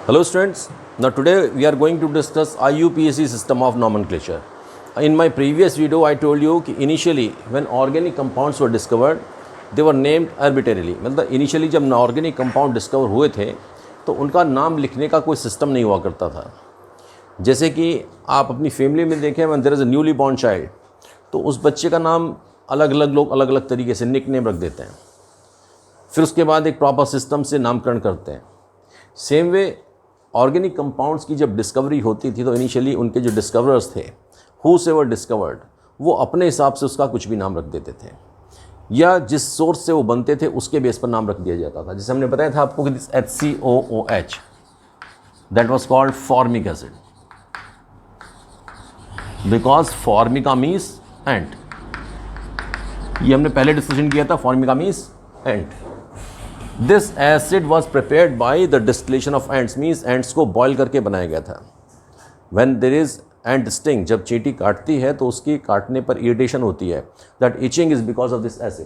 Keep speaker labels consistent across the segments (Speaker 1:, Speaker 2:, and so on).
Speaker 1: Hello students, now today we are going to discuss IUPAC system of nomenclature. In my previous video I told you कि initially when organic compounds were discovered they were named arbitrarily. मतलब initially जब organic compound discover हुए थे तो उनका नाम लिखने का कोई सिस्टम नहीं हुआ करता था. जैसे कि आप अपनी फैमिली में देखें when there is a newly born child तो उस बच्चे का नाम अलग अलग लोग अलग अलग तरीके से निक नेम रख देते हैं. फिर उसके बाद एक प्रॉपर सिस्टम से नामकरण करते हैं. सेम वे ऑर्गेनिक कंपाउंड्स की जब डिस्कवरी होती थी तो इनिशियली उनके जो डिस्कवरर्स थे whosoever डिस्कवर्ड वो अपने हिसाब से उसका कुछ भी नाम रख देते थे या जिस सोर्स से वो बनते थे उसके बेस पर नाम रख दिया जाता था. जैसे हमने बताया था आपको कि this HCOOH that was called formic acid because formica means ant. ये हमने पहले डिस्कशन किया था. Formica means ant. This acid was prepared by the distillation of ants means ants को बॉयल करके बनाया गया था. When there is ant sting जब चींटी काटती है तो उसकी काटने पर इरिटेशन होती है. That itching is because of this acid.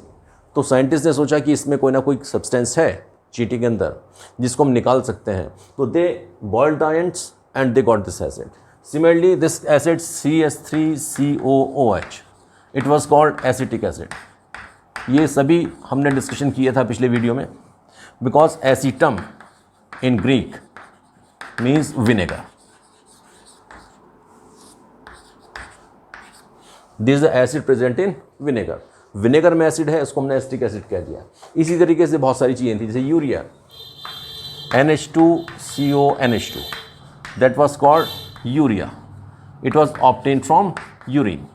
Speaker 1: तो साइंटिस्ट ने सोचा कि इसमें कोई ना कोई सब्सटेंस है चींटी के अंदर जिसको हम निकाल सकते हैं. तो they boiled the ants and they got this acid. Similarly this acid CH3COOH it was called acetic acid. ये सभी हमने डिस्कशन किया था पिछले वीडियो में. Because acetum in Greek means vinegar. This is the acid present in vinegar. Vinegar में acid है, इसको हमने एसिटिक एसिड कह दिया. इसी तरीके से बहुत सारी चीज़ें थी जैसे urea NH2CONH2 that was called urea. It was obtained from urine.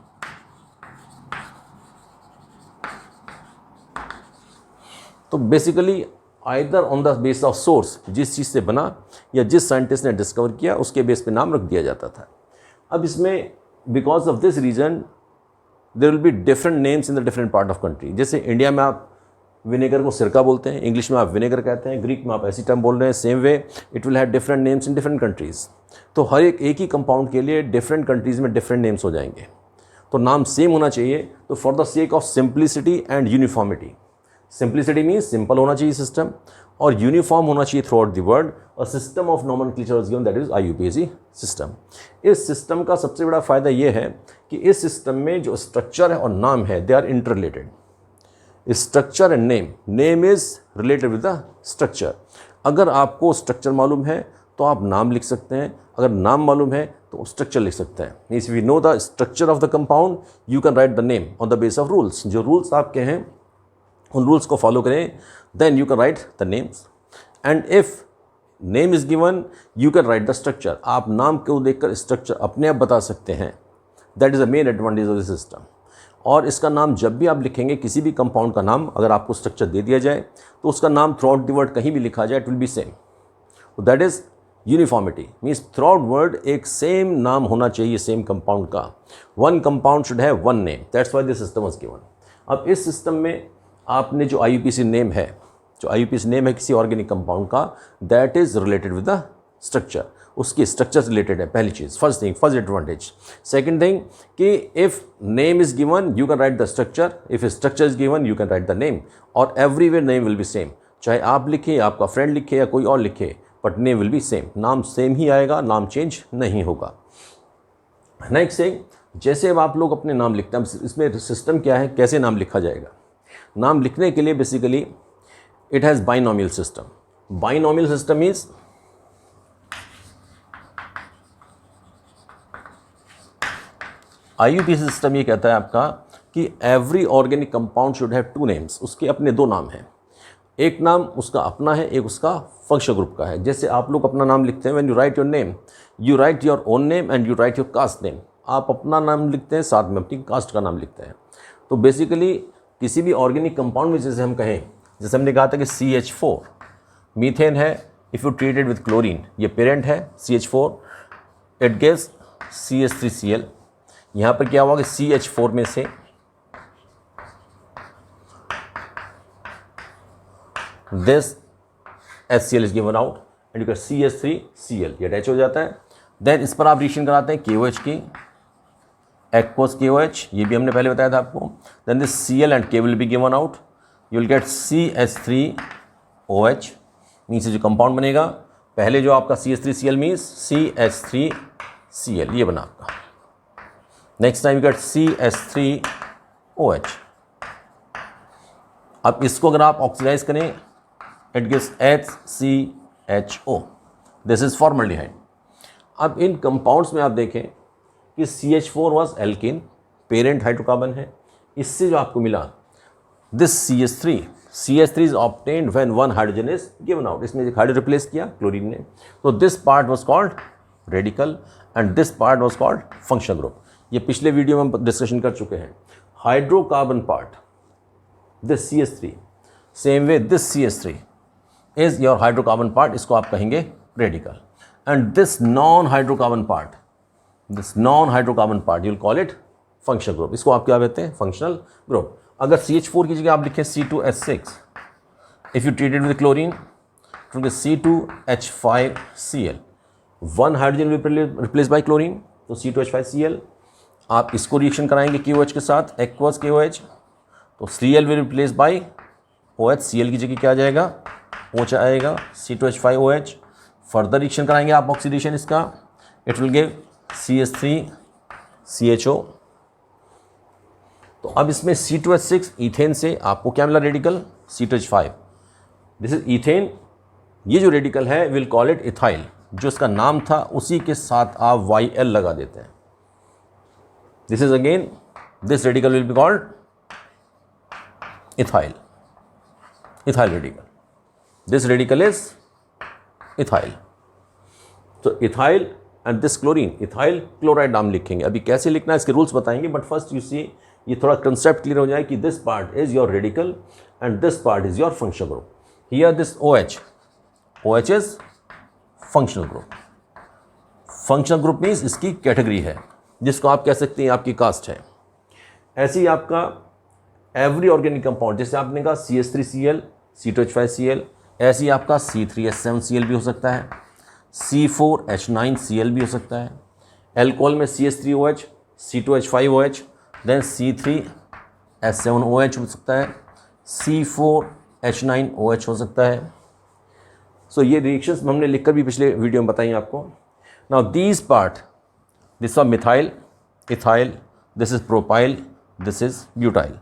Speaker 1: तो basically either on the base of source जिस चीज़ से बना या जिस साइंटिस्ट ने डिस्कवर किया उसके बेस पे नाम रख दिया जाता था. अब इसमें because of this reason there will be different names in the different part of country. जैसे इंडिया में आप विनेगर को सिरका बोलते हैं, इंग्लिश में आप विनेगर कहते हैं, ग्रीक में आप एसिटम बोल रहे हैं. Same way it will have different names in different countries. तो हर एक ही कंपाउंड के लिए डिफरेंट कंट्रीज़ में डिफरेंट नेम्स हो जाएंगे. तो नाम सेम होना चाहिए. तो for the sake of simplicity and uniformity, simplicity means simple होना चाहिए सिस्टम और यूनिफॉर्म होना चाहिए through out the world. A system of nomenclature is given that is IUPAC system. इस सिस्टम का सबसे बड़ा फ़ायदा ये है कि इस सिस्टम में जो स्ट्रक्चर है और नाम है they are interrelated. Structure and name is related with the structure. अगर आपको स्ट्रक्चर मालूम है तो आप नाम लिख सकते हैं, अगर नाम मालूम है तो स्ट्रक्चर लिख सकते हैं. Means we know the structure of the compound you can write the name on the base of rules. जो रूल्स आपके हैं उन रूल्स को फॉलो करें then you can write the names. And if name is given you can write the structure. आप नाम को देखकर स्ट्रक्चर अपने आप बता सकते हैं. That is the main advantage of the system. और इसका नाम जब भी आप लिखेंगे किसी भी कंपाउंड का नाम अगर आपको स्ट्रक्चर दे दिया जाए तो उसका नाम थ्रू आउट द वर्ड कहीं भी लिखा जाए it will be same. That is uniformity. Means through out word एक सेम नाम होना चाहिए सेम कंपाउंड का. One compound should have one name. That's why this system was given. अब इस सिस्टम में आपने जो IUPAC नेम है, जो IUPAC नेम है किसी ऑर्गेनिक कंपाउंड का that is related with the structure. उसकी स्ट्रक्चर से रिलेटेड है. पहली चीज़ फर्स्ट एडवांटेज. सेकंड थिंग कि if name is given you can write the structure, if structure is given you can write the name. और everywhere name will be same. चाहे आप लिखें, आपका फ्रेंड लिखे या कोई और लिखे, but name will be same. नाम सेम ही आएगा, नाम चेंज नहीं होगा. नेक्स्ट थिंग, जैसे अब आप लोग अपने नाम लिखते हैं, इसमें सिस्टम क्या है, कैसे नाम लिखा जाएगा. नाम लिखने के लिए basically it has binomial system. Binomial system is IUPAC system ये कहता है आपका कि every organic compound should have two names. उसके अपने दो नाम हैं. एक नाम उसका अपना है, एक उसका फंक्शनल ग्रुप का है. जैसे आप लोग अपना नाम लिखते हैं when you right your name you right your own name and you right your caste name. आप अपना नाम लिखते हैं साथ में अपनी कास्ट का नाम लिखते हैं. तो बेसिकली किसी भी ऑर्गेनिक कंपाउंड में जैसे हम कहें, जैसे हमने कहा था कि CH4 मीथेन है, if you treated with chlorine ये पेरेंट है CH4 इट गिव्स CH3Cl. यहाँ पर क्या हुआ कि CH4 में से this HCl is given out and you get CH3Cl. ये अटैच हो जाता है. देन इस पर आप रिएक्शन कराते हैं KOH की, एक्वस KOH, ये भी हमने पहले बताया था आपको. Then this Cl and K will be given out. You will get CH3OH. Means जो कंपाउंड बनेगा पहले जो आपका CH3Cl मीन्स CH3Cl, ये बना आपका। Next time you get CH3OH। अब इसको अगर आप ऑक्सीडाइज करें, it gives HCHO, this is formaldehyde. अब इन कंपाउंड्स में आप देखें कि CH4 was alkene, parent hydrocarbon है। इससे जो आपको मिला this CH3 is obtained when one hydrogen is given out. इसमें एक हाइड्रोजन रिप्लेस किया क्लोरीन ने, तो this part was called radical and this part was called functional group. ये पिछले वीडियो में हम डिस्कशन कर चुके हैं। Hydrocarbon part this CH3, same way this CH3 is your hydrocarbon part, इसको आप कहेंगे radical. And this non hydrocarbon part you will call it functional group. इसको आप क्या कहते हैं? Functional group. अगर CH4 की जगह आप लिखें C2H6, if you treated with chlorine it will B C2H5Cl, one hydrogen will replace by chlorine, तो C2H5Cl। आप इसको रिएक्शन कराएंगे KOH के साथ, एक्वस KOH, तो Cl will replace by OH, Cl की जगह क्या आ जाएगा? OH आएगा, C2H5OH। फर्दर रिएक्शन कराएंगे आप ऑक्सीडेशन इसका, इट विल गिव CH3CHO। तो अब इसमें C2H6 ईथेन से आपको क्या मिला radical? C2H5, this is ethane. ये जो रेडिकल है विल कॉल इट इथाइल, जो इसका नाम था उसी के साथ आप YL लगा देते हैं। This is again, this radical will be called ethyl radical, this radical is ethyl. तो ethyl and this chlorine, ethyl chloride नाम लिखेंगे। अभी कैसे लिखना है इसके रूल्स बताएंगे, बट फर्स्ट यू सी, ये थोड़ा कंसेप्ट क्लियर हो जाए कि this part is your radical and this part is your functional group. Here this OH is functional group. Functional group means इसकी कैटेगरी है, जिसको आप कह सकते हैं आपकी कास्ट है। ऐसे ही आपका एवरी ऑर्गेनिक कंपाउंड, जैसे आपने कहा CH3Cl, C2H5Cl, ऐसे ही आपका C3H7Cl भी हो सकता है, C4H9Cl भी हो सकता है। एल्कोहल में CH3OH, C2H5OH, देन C3H7OH हो सकता है, C4H9OH हो सकता है। सो ये रिएक्शंस हमने लिखकर भी पिछले वीडियो में बताई आपको। Now these part, this are methyl, ethyl, this is propyl, this is butyl.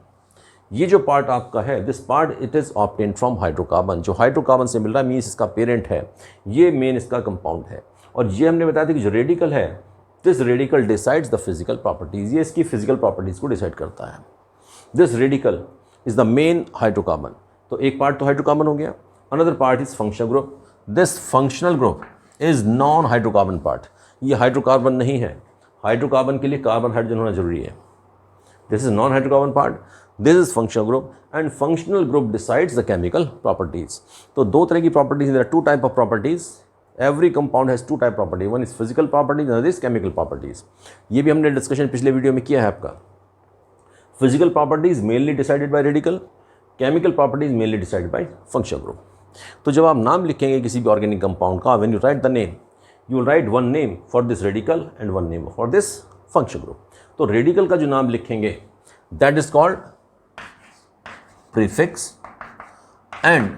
Speaker 1: ये जो पार्ट आपका है, this part it is obtained from hydrocarbon. जो हाइड्रोकार्बन से मिल रहा है मीन्स इसका पेरेंट है, ये मेन इसका कंपाउंड है। और ये हमने बताया था कि जो रेडिकल है, this radical decides the physical properties, ये इसकी फिजिकल प्रॉपर्टीज़ को डिसाइड करता है। This radical is the main hydrocarbon. तो एक पार्ट तो हाइड्रोकार्बन हो गया, another part is functional group. This functional group is non hydrocarbon part, ये हाइड्रोकार्बन नहीं है। हाइड्रोकार्बन के लिए कार्बन हाइड्रोजन होना जरूरी है। This is non hydrocarbon part, this is functional group and functional group decides the chemical properties. तो दो तरह की properties, there are two type of properties. Every compound has two type property, one is physical properties, other is chemical properties. ये भी हमने discussion पिछले video में किया है आपका। Physical properties mainly decided by radical, chemical properties mainly decided by functional group. तो जब आप नाम लिखेंगे किसी भी ऑर्गेनिक कंपाउंड का, when you right the name, you will write one name for this radical and one name for this functional group. तो radical का जो नाम लिखेंगे that is called prefix and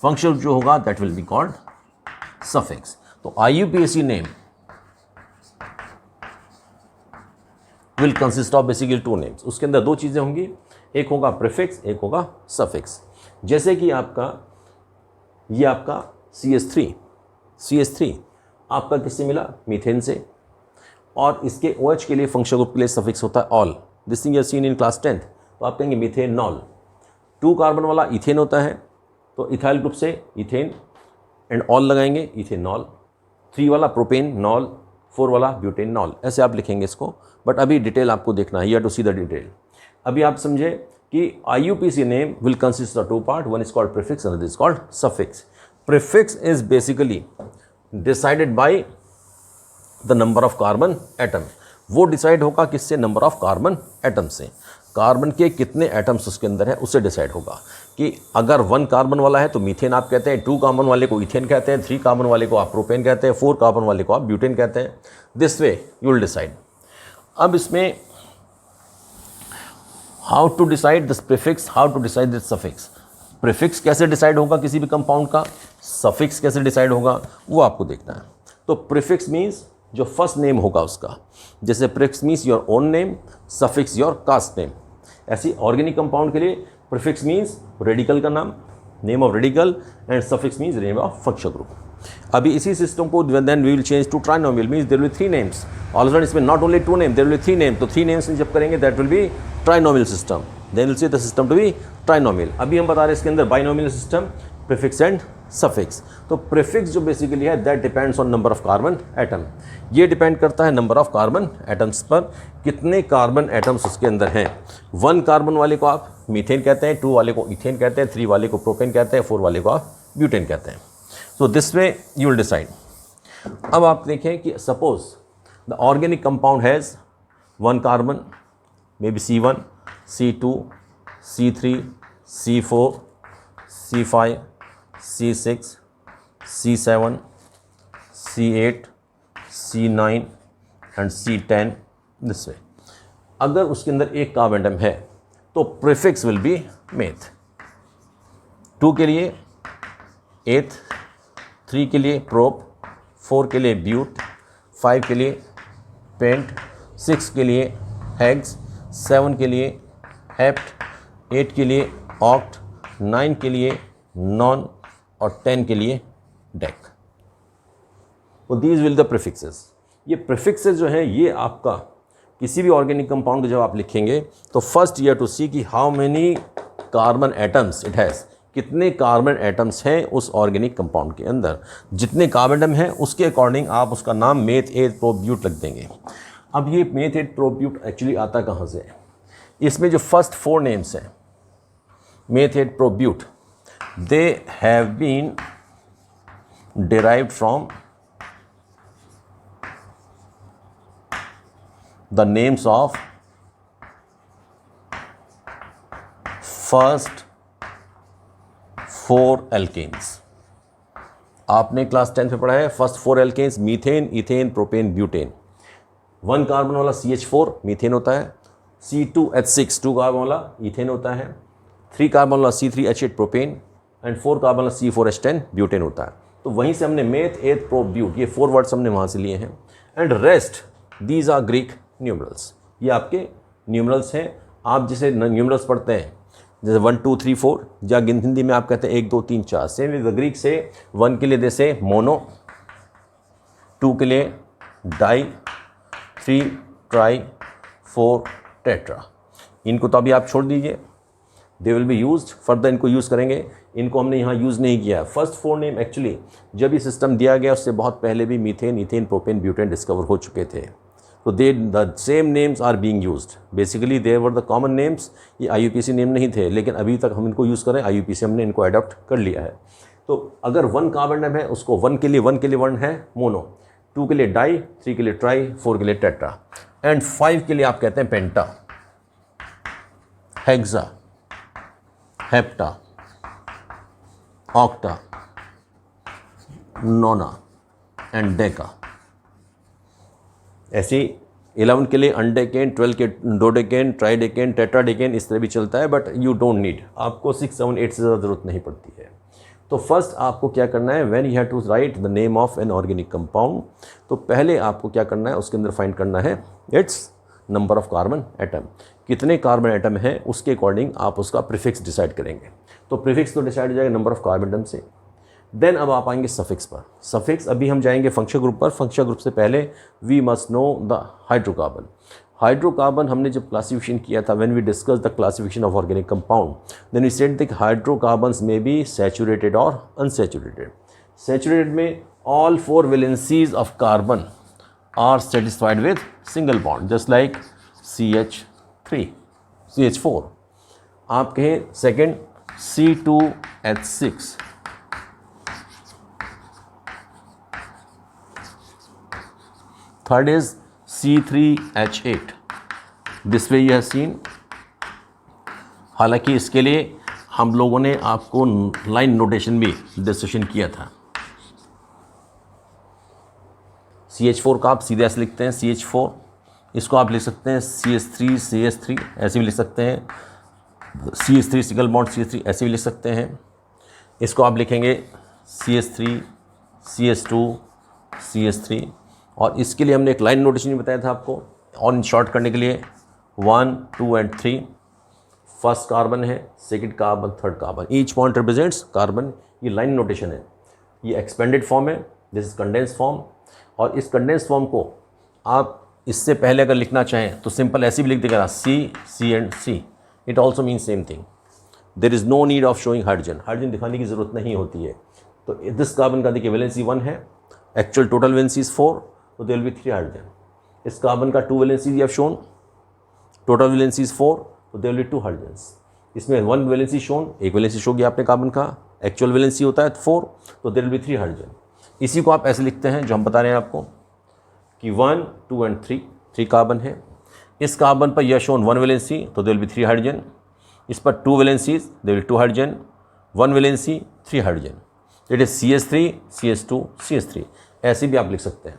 Speaker 1: functional जो होगा that will be called suffix. तो IUPAC name will consist of basically two names. उसके अंदर दो चीज़ें होंगी, एक होगा प्रीफिक्स, एक होगा सफिक्स। जैसे कि आपका ये आपका CH3 आपका किससे मिला? मीथेन से। और इसके OH के लिए फंक्शनल ग्रुप के लिए सफिक्स होता है all. This thing you have seen in class 10th। तो आप कहेंगे मीथेनॉल। 2 कार्बन वाला इथेन होता है, तो इथाइल ग्रुप से इथेन एंड ऑल लगाएंगे, इथेनॉल। 3 वाला प्रोपेनॉल, 4 वाला ब्यूटेनॉल। ऐसे आप लिखेंगे इसको, बट अभी डिटेल आपको देखना है, you have to see the detail. अभी आप समझे कि IUPAC name will consist of 2 part, one is called prefix and other is called suffix. Prefix is basically decided by the number of carbon atom. वो decide होगा किससे? Number of carbon atom से। Carbon के कितने atoms उसके अंदर है उससे डिसाइड होगा कि अगर 1 कार्बन वाला है तो मीथेन आप कहते हैं, 2 कार्बन वाले को इथेन कहते हैं, 3 कार्बन वाले को आप प्रोपेन कहते हैं, 4 कार्बन वाले को आप ब्यूटेन कहते हैं। This way you will decide. अब इसमें how to decide this prefix, how to decide this suffix. Prefix कैसे डिसाइड होगा किसी भी कंपाउंड का, सफिक्स कैसे डिसाइड होगा, वो आपको देखना है। तो प्रीफिक्स मीन्स जो फर्स्ट नेम होगा उसका, जैसे prefix means your own name, suffix your caste name. ऐसी ऑर्गेनिक कंपाउंड के लिए प्रीफिक्स मीन्स रेडिकल का नाम, name of radical, and suffix means name of functional group. अभी इसी सिस्टम को then we will change to trinomial, means there will be 3 names. Already इसमें not only 2 name, there will be 3 name. तो 3 names जब करेंगे that will be trinomial system, then will see the system to be trinomial. अभी हम बता रहे हैं इसके अंदर binomial system, prefix and suffix. तो प्रीफिक्स जो बेसिकली है that depends on number of carbon atom, ये डिपेंड करता है नंबर ऑफ कार्बन एटम्स पर, कितने कार्बन एटम्स उसके अंदर हैं। 1 कार्बन वाले को आप मीथेन कहते हैं, 2 वाले को इथेन कहते हैं, 3 वाले को प्रोपेन कहते हैं, 4 वाले को आप ब्यूटेन कहते हैं। So this way you will decide. अब आप देखें कि suppose the organic compound has 1 carbon, may be C1, C2, C3, C4, C5, C6, C7, C8, C9 and C10 this way. अगर उसके अंदर एक कार्बन एटम है तो प्रीफिक्स विल बी मेथ। 2 के लिए एथ, 3 के लिए प्रोप, 4 के लिए ब्यूट, 5 के लिए पेंट, 6 के लिए हेक्स, 7 के लिए हेप्ट, 8 के लिए ऑक्ट, 9 के लिए नॉन और 10 के लिए डेक। तो दीज विल द प्रीफिक्सेस। ये प्रीफिक्सेस जो हैं ये आपका किसी भी ऑर्गेनिक कंपाउंड को जब आप लिखेंगे तो फर्स्ट ईयर टू सी कि how many carbon atoms it has, कितने कार्बन एटम्स हैं उस ऑर्गेनिक कंपाउंड के अंदर। जितने कार्बन एटम हैं उसके अकॉर्डिंग आप उसका नाम मेथ, एथ, प्रोप, ब्यूट लिख देंगे। अब ये मेथ, एथ, प्रोप, ब्यूट एक्चुअली आता कहाँ से है? इसमें जो फर्स्ट 4 नेम्स हैं meth, eth, prop, but, they have been derived from the names of first 4 alkanes। आपने क्लास 10 में पढ़ा है first 4 alkanes, methane, ethane, propane, butane. 1 carbon वाला CH4 मीथेन होता है, C2H6 2 कार्बन वाला इथेन होता है, 3 कार्बन वाला C3H8 प्रोपेन एंड 4 कार्बन वाला C4H10 ब्यूटेन होता है। तो वहीं से हमने मेथ, एथ, प्रोप, ब्यूट ये 4 वर्ड्स हमने वहाँ से लिए हैं। And rest these are Greek numerals, ये आपके न्यूमरल्स हैं। आप जिसे न्यूमरल्स पढ़ते हैं जैसे 1 2 3 4, या हिंदी में आप कहते हैं 1 2 3 4, सेम विद द ग्रीक से 1 के लिए जैसे मोनो, 2 के लिए डाई, 3 ट्राई, 4 टेट्रा। इनको तो अभी आप छोड़ दीजिए, they will be used further, इनको यूज़ करेंगे। इनको हमने यहाँ यूज़ नहीं किया। फर्स्ट 4 नेम एक्चुअली जब ये सिस्टम दिया गया उससे बहुत पहले भी methane, ethane, propane, butane discover हो चुके थे। तो they the same names are being used, basically they were the common names. ये IUPAC नेम नहीं थे लेकिन अभी तक हम इनको यूज़ करें, IUPAC हमने इनको अडॉप्ट कर लिया है। तो अगर 1 कार्बन एटम है उसको 1 के लिए 1 है मोनो, 2 के लिए डाई, 3 के लिए ट्राई, 4 के लिए टेट्रा एंड 5 के लिए आप कहते हैं penta, hexa, hepta, octa, nona and deca. ऐसे 11 के लिए अनडेकेन, 12 के डोडेकेन, ट्राइडेकेन, टेट्राडेकेन, इस तरह भी चलता है, बट यू डोंट नीड, आपको 6 7 8 से ज़्यादा ज़रूरत नहीं पड़ती है। तो फर्स्ट आपको क्या करना है, when you have to write the name of an organic compound, तो पहले आपको क्या करना है, उसके अंदर फाइंड करना है it's number of carbon atom. कितने कार्बन एटम हैं उसके अकॉर्डिंग आप उसका प्रीफिक्स डिसाइड करेंगे। तो प्रीफिक्स तो डिसाइड हो जाएगा नंबर ऑफ कार्बन एटम से। देन अब आप आएंगे सफिक्स पर। सफिक्स अभी हम जाएंगे फंक्शनल ग्रुप पर। फंक्शनल ग्रुप से पहले we must know the hydrocarbon. Hydrocarbon हमने जब क्लासिफिकेशन किया था, when we discuss the classification of organic compound, then we said that hydrocarbons may be saturated और अनसैचुरेटेड। सैचुरेटेड में all 4 valencies of carbon are satisfied with single bond, just like CH4। आप कहें second C2H6, third is C3H8। This way you have seen. हालांकि इसके लिए हम लोगों ने आपको लाइन नोटेशन भी डिस्कशन किया था। CH4 का आप सीधे ऐसे लिखते हैं CH4, इसको आप लिख सकते हैं CH3 CH3, ऐसे भी लिख सकते हैं CH3 सिंगल बॉन्ड CH3 ऐसे भी लिख सकते हैं। इसको आप लिखेंगे CH3 CH2 CH3, और इसके लिए हमने एक लाइन नोटेशन भी बताया था आपको, और इन शॉर्ट करने के लिए 1 2 एंड 3 फर्स्ट कार्बन है, second carbon, third carbon, each point represents carbon. ये लाइन नोटेशन है, ये एक्सपेंडेड फॉर्म है, दिस इज कंडेंस फॉर्म। और इस कंडेंस फॉर्म को आप इससे पहले अगर लिखना चाहें तो सिंपल ऐसे भी लिख देगा C and C, it also mean same thing. There is no need of showing hydrogen, hydrogen दिखाने की ज़रूरत नहीं होती है। तो दिस कार्बन का देखिए वैलेंसी 1 है, एक्चुअल टोटल वैलेंसी इज 4, तो देयर विल बी 3 हाइड्रोजन। इस कार्बन का 2 valency we have shown, total valency is 4, तो देयर विल बी 2 हाइड्रोजन्स। इसमें 1 वैलेंसी शोन, एक वैलेंसी शो किया आपने कार्बन का, एक्चुअल वैलेंसी होता है 4, तो देयर विल बी 3 हाइड्रोजन। इसी को आप ऐसे लिखते हैं जो हम बता रहे हैं आपको कि 1 2 एंड 3 कार्बन है। इस कार्बन पर यह शोन 1 वैलेंसी, तो देयर विल बी 3 हाइड्रोजन। इस पर 2 valencies, there will be 2 hydrogen, 1 valency 3 hydrogen, it is CH3 CH2 CH3, ऐसे भी आप लिख सकते हैं।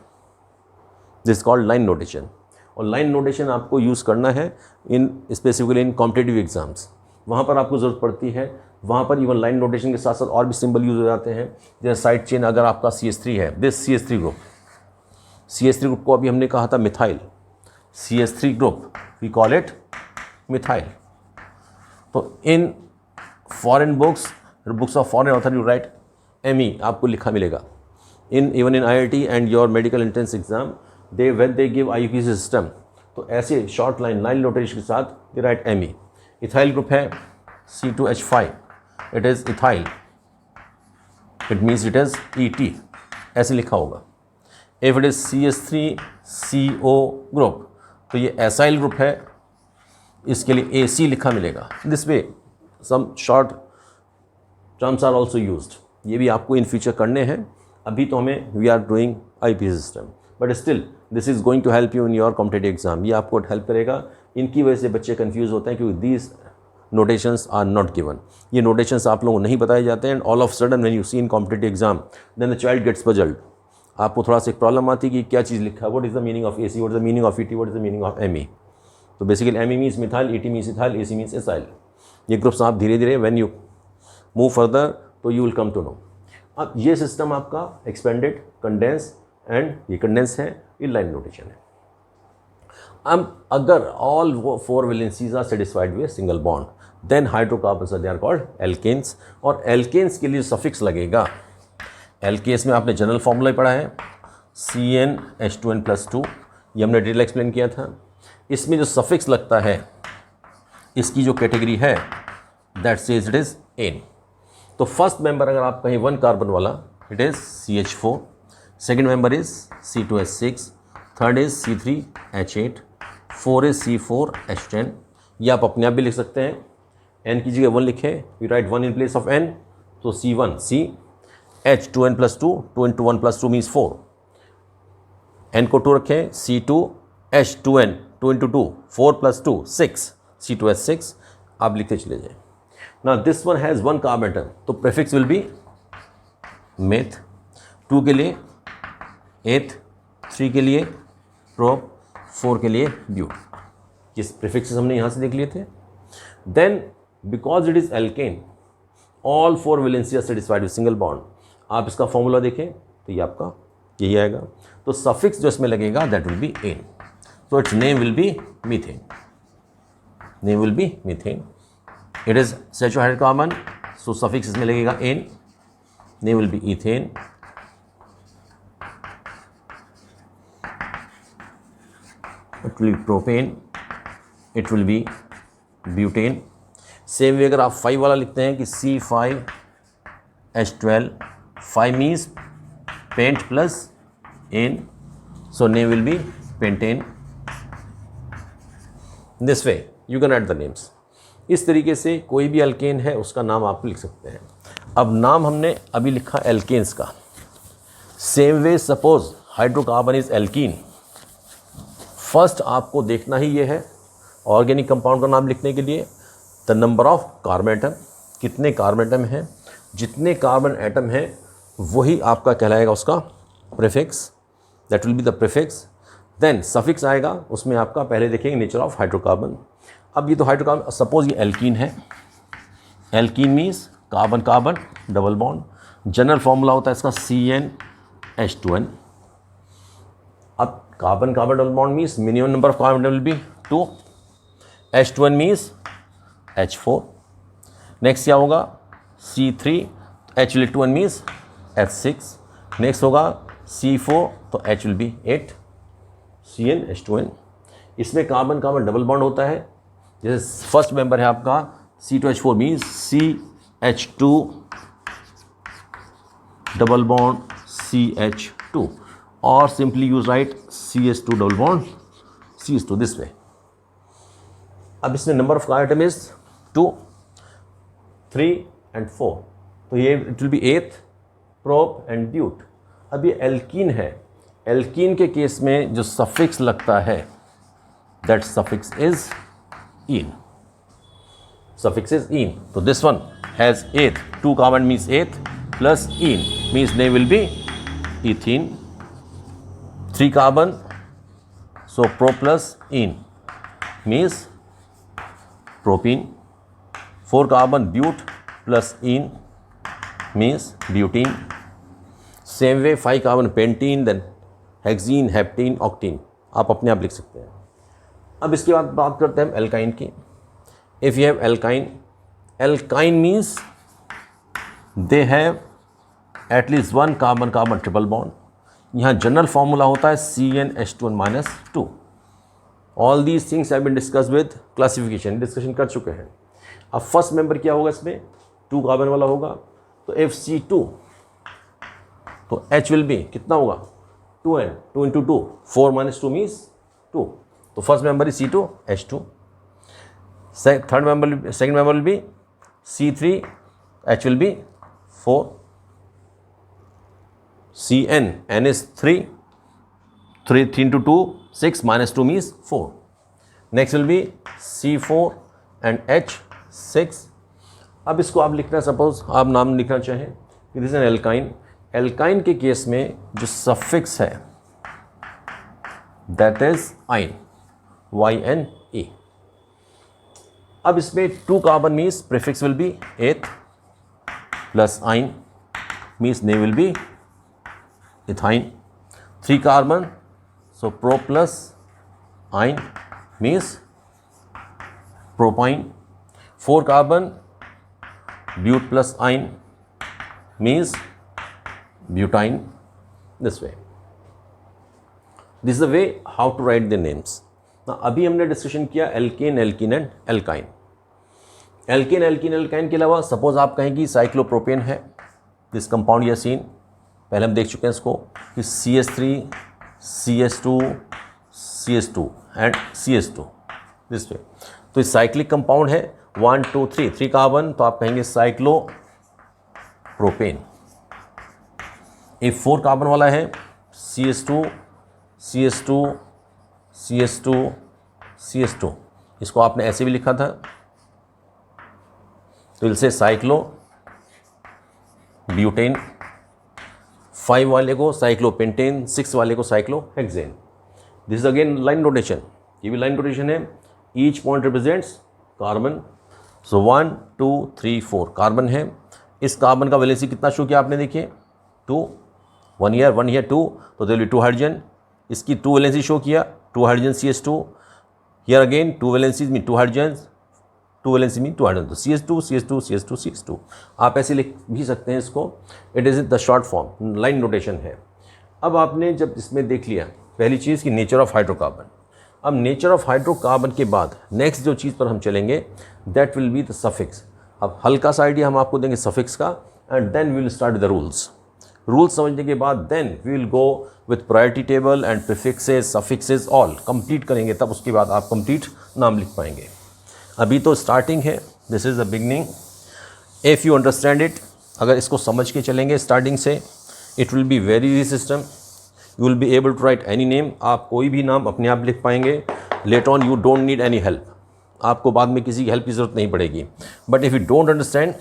Speaker 1: This called line notation. और लाइन नोटेशन आपको यूज़ करना है in specifically in competitive exams, वहाँ पर आपको ज़रूरत पड़ती है। वहाँ पर इवन लाइन नोटेशन के साथ साथ और भी सिंबल यूज़ हो जाते हैं, जैसे साइड चेन अगर आपका CH3 है, this CH3 group, CH3 group को अभी हमने कहा था methyl, CH3 group we call it methyl. तो in foreign books of foreign author you write ME, आपको लिखा मिलेगा। Even in IIT and your medical entrance exam when they give IUPAC system, तो ऐसे शॉर्ट लाइन नोटेशन के साथ they write ME। Ethyl group है C2H5, it is ethyl, it means it is ET, ऐसे लिखा होगा। If it is CH3CO group, तो ये एसाइल ग्रुप है, इसके लिए AC लिखा मिलेगा। This way some short terms are also used, ये भी आपको इन फ्यूचर करने हैं। अभी तो हमें we are doing IUPAC system, but still this is going to help you in your competitive exam. ये आपको हेल्प करेगा। इनकी वजह से बच्चे कंफ्यूज होते हैं क्योंकि these notations are not given, ये नोटेशंस आप लोगों को नहीं बताए जाते हैं। And all of sudden when you see in competitive exam then the child gets puzzled. आपको थोड़ा सा एक प्रॉब्लम आती है कि क्या चीज़ लिखा है, what is the meaning of AC, what is the meaning of ET, what is the meaning of ME। तो basically ME means methyl, ET means ethyl, AC means acyl. ये ग्रुप्स आप धीरे धीरे व्हेन यू मूव फर्दर तो you will come to know. अब ये system आपका expanded, condense and ये कंडेंस है, ये लाइन नोटेशन है। अब अगर all 4 valencies are satisfied with single bond, then hydrocarbons they are called alkanes. और एल्केन्स के लिए सफिक्स लगेगा। एल्केन्स में आपने जनरल फॉर्मूला पढ़ा है CnH2n+2, ये हमने डिटेल एक्सप्लेन किया था। इसमें जो सफिक्स लगता है, इसकी जो कैटेगरी है that says it is an. तो फर्स्ट मेंबर अगर आप कहीं 1 कार्बन वाला, it is CH4, second member is C2H6, third is C3H8, 4 is C4H10। ये आप अपने आप भी लिख सकते हैं। n की जगह 1 लिखें, you right 1 in place of n, तो C1 C, H2n+2, 2 into 1 + 2 means 4, n को 2 रखें, C2H2n, 2 into 2, 4 + 2 6, C2H6, आप लिखते चले जाए। Now this one has 1 carbon atom, तो prefix will be meth, 2 के लिए eth, 3 के लिए prop, 4 के लिए but। जिस prefixes हमने यहाँ से देख लिए थे। Then because it is alkane, all 4 valency are satisfied with single bond। आप इसका फॉर्मूला देखें तो ये आपका यही आएगा। तो सफिक्स जो इसमें लगेगा that will be ane, so its name will be methane, name will be methane। It is sexual hydrocarbon, so suffix इसमें लगेगा n, name will be ethane। It will be propane, it will be butane। Same way अगर आप 5 वाला लिखते हैं कि C5H12, 5 means pent plus n, so name will be pentane। This way you can add the names। इस तरीके से कोई भी अल्केन है उसका नाम आप लिख सकते हैं। अब नाम हमने अभी लिखा एल्केन्स का। Same way suppose hydrocarbon is alkene, first आपको देखना ही ये है ऑर्गेनिक कंपाउंड का नाम लिखने के लिए the number of carbon atom, कितने कार्बन एटम हैं, जितने कार्बन एटम हैं वही आपका कहलाएगा उसका prefix, that will be the prefix. Then suffix आएगा, उसमें आपका पहले देखेंगे नेचर ऑफ हाइड्रोकार्बन। अब ये तो हाइड्रोकार्बन, सपोज ये एल्कीन है, alkene means carbon carbon double bond. General formula होता है इसका CnH2n। अब carbon carbon double bond means minimum number of carbon will be 2, H2n means H4। Next क्या होगा C3, H will 2n means H6। Next होगा C4 तो H will be 8, CnH2n। इसमें carbon carbon double bond होता है, जैसे first member है आपका C2H4 means CH2 double bond CH2, और simply use write CH2 double bond CH2 this way. अब इसमें number of carbon is 2, 3 and 4, तो ये it will be 8th prop and but. अब ये एल्कीन है, एल्कीन के केस में जो सफिक्स लगता है that suffix is in, suffix is in, so this one has 8, 2 carbon means 8 plus ene means name will be ethene, 3 carbon so pro plus ene means propene, 4 carbon but plus ene means butene, same way 5 carbon pentene then hexene, heptene, octene, आप अपने आप लिख सकते हैं। अब इसके बाद बात करते हैं एल्काइन की। If you have alkyne, alkyne means they have at least one carbon carbon triple bond। यहाँ जनरल फॉर्मूला होता है CnH2n-2। All these things have been discuss with classification, discussion कर चुके हैं। अब फर्स्ट मेंबर क्या होगा इसमें 2 कार्बन वाला होगा, तो FC2 तो H विल बी कितना होगा 2n, 2 into 2, 4 minus 2 means 2, तो first member is C2H2। Second member will be C3, H will be 4, Cn, N is 3 into 2, 6 minus 2 means 4. Next will be C4 and H, 6। अब इसको आप लिखना, suppose आप नाम लिखना चाहें कि this is an alkyne. Alkyne के केस में जो सफिक्स है दैट इज आइन, YnA। अब इसमें 2 carbon means prefix will be 8 plus yne means name will be ethyne, 3 carbon so pro plus yne means propyne, 4 carbon but plus yne means butyne, this way. This is the way how to write the names. अभी हमने discussion किया alkane, alkene and alkyne. Alkane, alkene, alkyne के अलावा suppose आप कहें कि cyclopropane है, this compound या सीन पहले हम देख चुके हैं इसको कि CH3, CH2, CH2 and CH2 this वे। तो इस साइक्लिक कंपाउंड है 1 2 3, 3 कार्बन, तो आप कहेंगे साइक्लोप्रोपेन। ये 4 कार्बन वाला है CH2, CH2, CH2, CH2, इसको आपने ऐसे भी लिखा था, तो इसे साइक्लो ब्यूटेन, 5 वाले को साइक्लोपेंटेन, 6 वाले को cyclohexane. This is again line rotation, ये भी लाइन रोटेशन है। ईच पॉइंट रिप्रेजेंट्स कार्बन, सो 1 2 3 4 कार्बन है। इस कार्बन का वैलेंसी कितना शो किया आपने, देखिए 2, 1 here 2, तो देयर विल बी 2 हाइड्रोजन। इसकी 2 वैलेंसी शो किया, 2 hydrogen CH2, here again 2 valencies mean 2 hydrogen, 2 valency mean 2 hydrogen, तो CH2 CH2 CH2 CH2 आप ऐसे लिख भी सकते हैं इसको। It is the short form, line notation है। अब आपने जब इसमें देख लिया पहली चीज़ की नेचर ऑफ हाइड्रोकार्बन, अब नेचर ऑफ हाइड्रोकार्बन के बाद नेक्स्ट जो चीज़ पर हम चलेंगे that will be the suffix. अब हल्का सा आइडिया हम आपको देंगे सफिक्स का, and then we will start the rules. Rules समझने के बाद then we will go with priority table and prefixes, suffixes, all complete करेंगे, तब उसके बाद आप कंप्लीट नाम लिख पाएंगे। अभी तो स्टार्टिंग है, this is the beginning. If you understand it, अगर इसको समझ के चलेंगे स्टार्टिंग से, it will be very easy system. You will be able to write any name, आप कोई भी नाम अपने आप लिख पाएंगे। Late on you don't need any help, आपको बाद में किसी की हेल्प की ज़रूरत नहीं पड़ेगी। But if you don't understand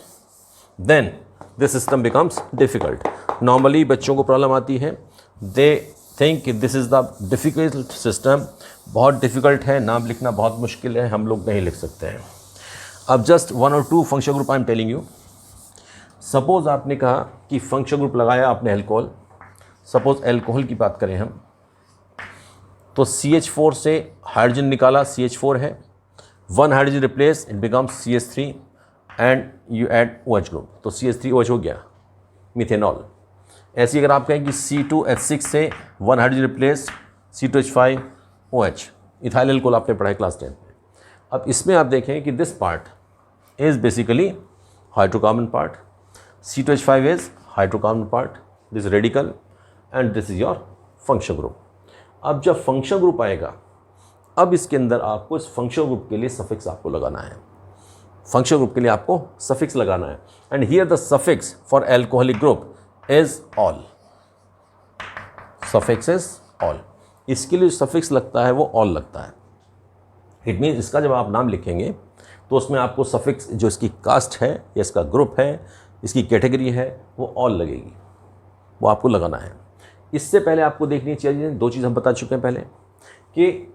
Speaker 1: then this system becomes difficult. Normally बच्चों को प्रॉब्लम आती है, they think this is the difficult system, बहुत डिफ़िकल्ट है, नाम लिखना बहुत मुश्किल है, हम लोग नहीं लिख सकते हैं। अब जस्ट 1 और 2 functional group I am telling you. Suppose आपने कहा कि फंक्शनल ग्रुप लगाया आपने अल्कोहल, सपोज अल्कोहल की बात करें हम, तो CH4 से हाइड्रोजन निकाला, CH4 है, 1 hydrogen replace, it becomes CH3 and you add OH group, तो CH3OH हो गया मिथेनॉल। ऐसी अगर आप कहें कि C2H6 से 1 hydrogen replace, C2H5OH, ethyl alcohol आपने पढ़ा है क्लास 10 में। अब इसमें आप देखें कि this part is basically hydrocarbon part, C2H5 is hydrocarbon part, this radical and this is your functional group. अब जब फंक्शनल ग्रुप आएगा, अब इसके अंदर आपको इस फंक्शनल ग्रुप के लिए सफिक्स आपको लगाना है, फंक्शनल ग्रुप के लिए आपको सफिक्स लगाना है। And here the suffix for alcoholic group is all, suffix is all. इसके लिए सफिक्स लगता है वो ऑल लगता है। इट मीन्स इसका जब आप नाम लिखेंगे तो उसमें आपको सफिक्स जो इसकी कास्ट है या इसका ग्रुप है, इसकी कैटेगरी है, वो ऑल लगेगी, वो आपको लगाना है। इससे पहले आपको देखनी चाहिए 2 चीज़ हम बता चुके हैं पहले कि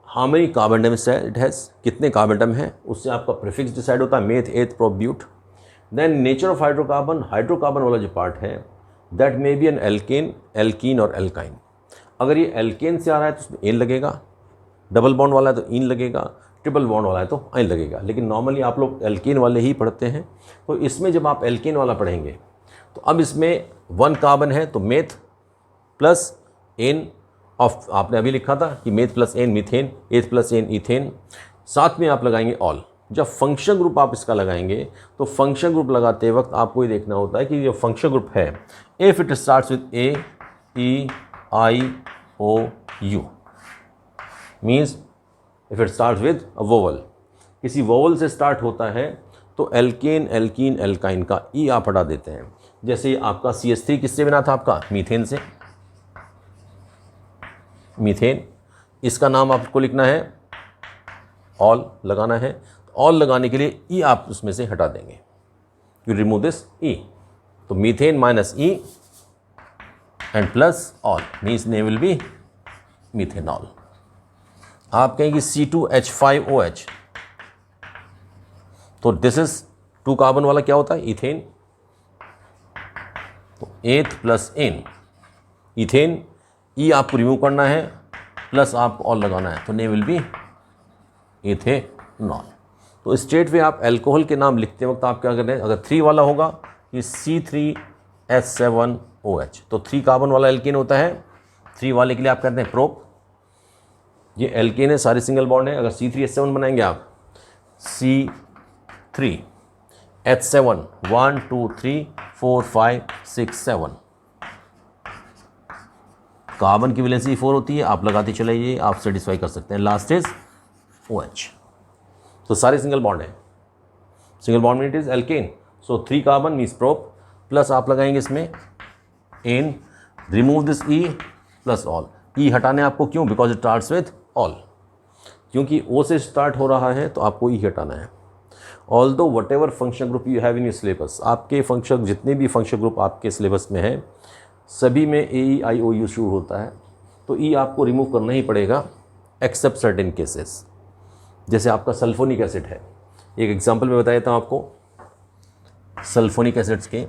Speaker 1: how many carbon atoms it has, कितने कार्बन एटम है, उससे आपका प्रीफिक्स डिसाइड होता है, meth, eth, prop, but. Then nature of hydrocarbon, hydrocarbon वाला जो पार्ट है that may be an alkane, alkene और एल्काइन। अगर ये एल्केन से आ रहा है तो उसमें एन लगेगा, डबल बॉन्ड वाला है तो इन लगेगा, ट्रिपल बॉन्ड वाला है तो आइन लगेगा। लेकिन नॉर्मली आप लोग एल्केन वाले ही पढ़ते हैं, तो इसमें जब आप एल्केन वाला पढ़ेंगे तो अब इसमें 1 कार्बन है तो मेथ प्लस एन ऑफ, आपने अभी लिखा था कि मेथ प्लस एन मीथेन, एथ प्लस एन इथेन, साथ में आप लगाएंगे ऑल। जब फंक्शन ग्रुप आप इसका लगाएंगे तो फंक्शन ग्रुप लगाते वक्त आपको ये देखना होता है कि जो फंक्शन ग्रुप है, if it starts with AEIOU means if it starts with a vowel, किसी वोवल से स्टार्ट होता है तो एल्केन, एल्कीन, एल्काइन का ई आप हटा देते हैं। जैसे आपका CH3 किससे बना था, आपका मीथेन से, मीथेन, इसका नाम आपको लिखना है ऑल लगाना है। ऑल लगाने के लिए ई आप उसमें से हटा देंगे, यू रिमूव दिस ई, तो methane minus E and plus all means name will B methanol. आप कहेंगे C2H5OH, तो दिस इज 2 कार्बन वाला क्या होता है, इथेन, तो एथ प्लस एन, इथेन, ई आपको रिमूव करना है प्लस आप ऑल लगाना है, तो नेम विल बी इथेनॉल। तो स्ट्रेट वे आप अल्कोहल के नाम लिखते वक्त आप क्या करते हैं, अगर 3 वाला होगा ये C3H7OH, तो 3 कार्बन वाला एल्केन होता है, 3 वाले के लिए आप कहते हैं प्रोप, ये एल्केन है, सारे सिंगल बॉन्ड है। अगर C3H7 बनाएंगे आप C3H7 1 2 3 4 5 6 7, कार्बन की वैलेंसी 4 होती है, आप लगाते चलाइए, आप सेटिस्फाई कर सकते हैं। लास्ट इज OH, तो सारे सिंगल बॉन्ड है, single bond mean it is alkane, so 3 carbon means prop, plus आप लगाएंगे इसमें ane, remove this E plus ol. E हटाने आपको क्यों, because it starts with ol, क्योंकि ओ से स्टार्ट हो रहा है तो आपको ई हटाना है। Although what ever function group you have in your syllabus, आपके फंक्शन जितने भी फंक्शन ग्रुप आपके सिलेबस में है सभी में AEIOU शुरू होता है, तो ई आपको रिमूव करना ही पड़ेगा एक्सेप्ट सर्टेन केसेस। जैसे आपका सल्फोनिक एसिड है, एक एग्जांपल मैं बता देता हूँ आपको सल्फोनिक एसिड्स के,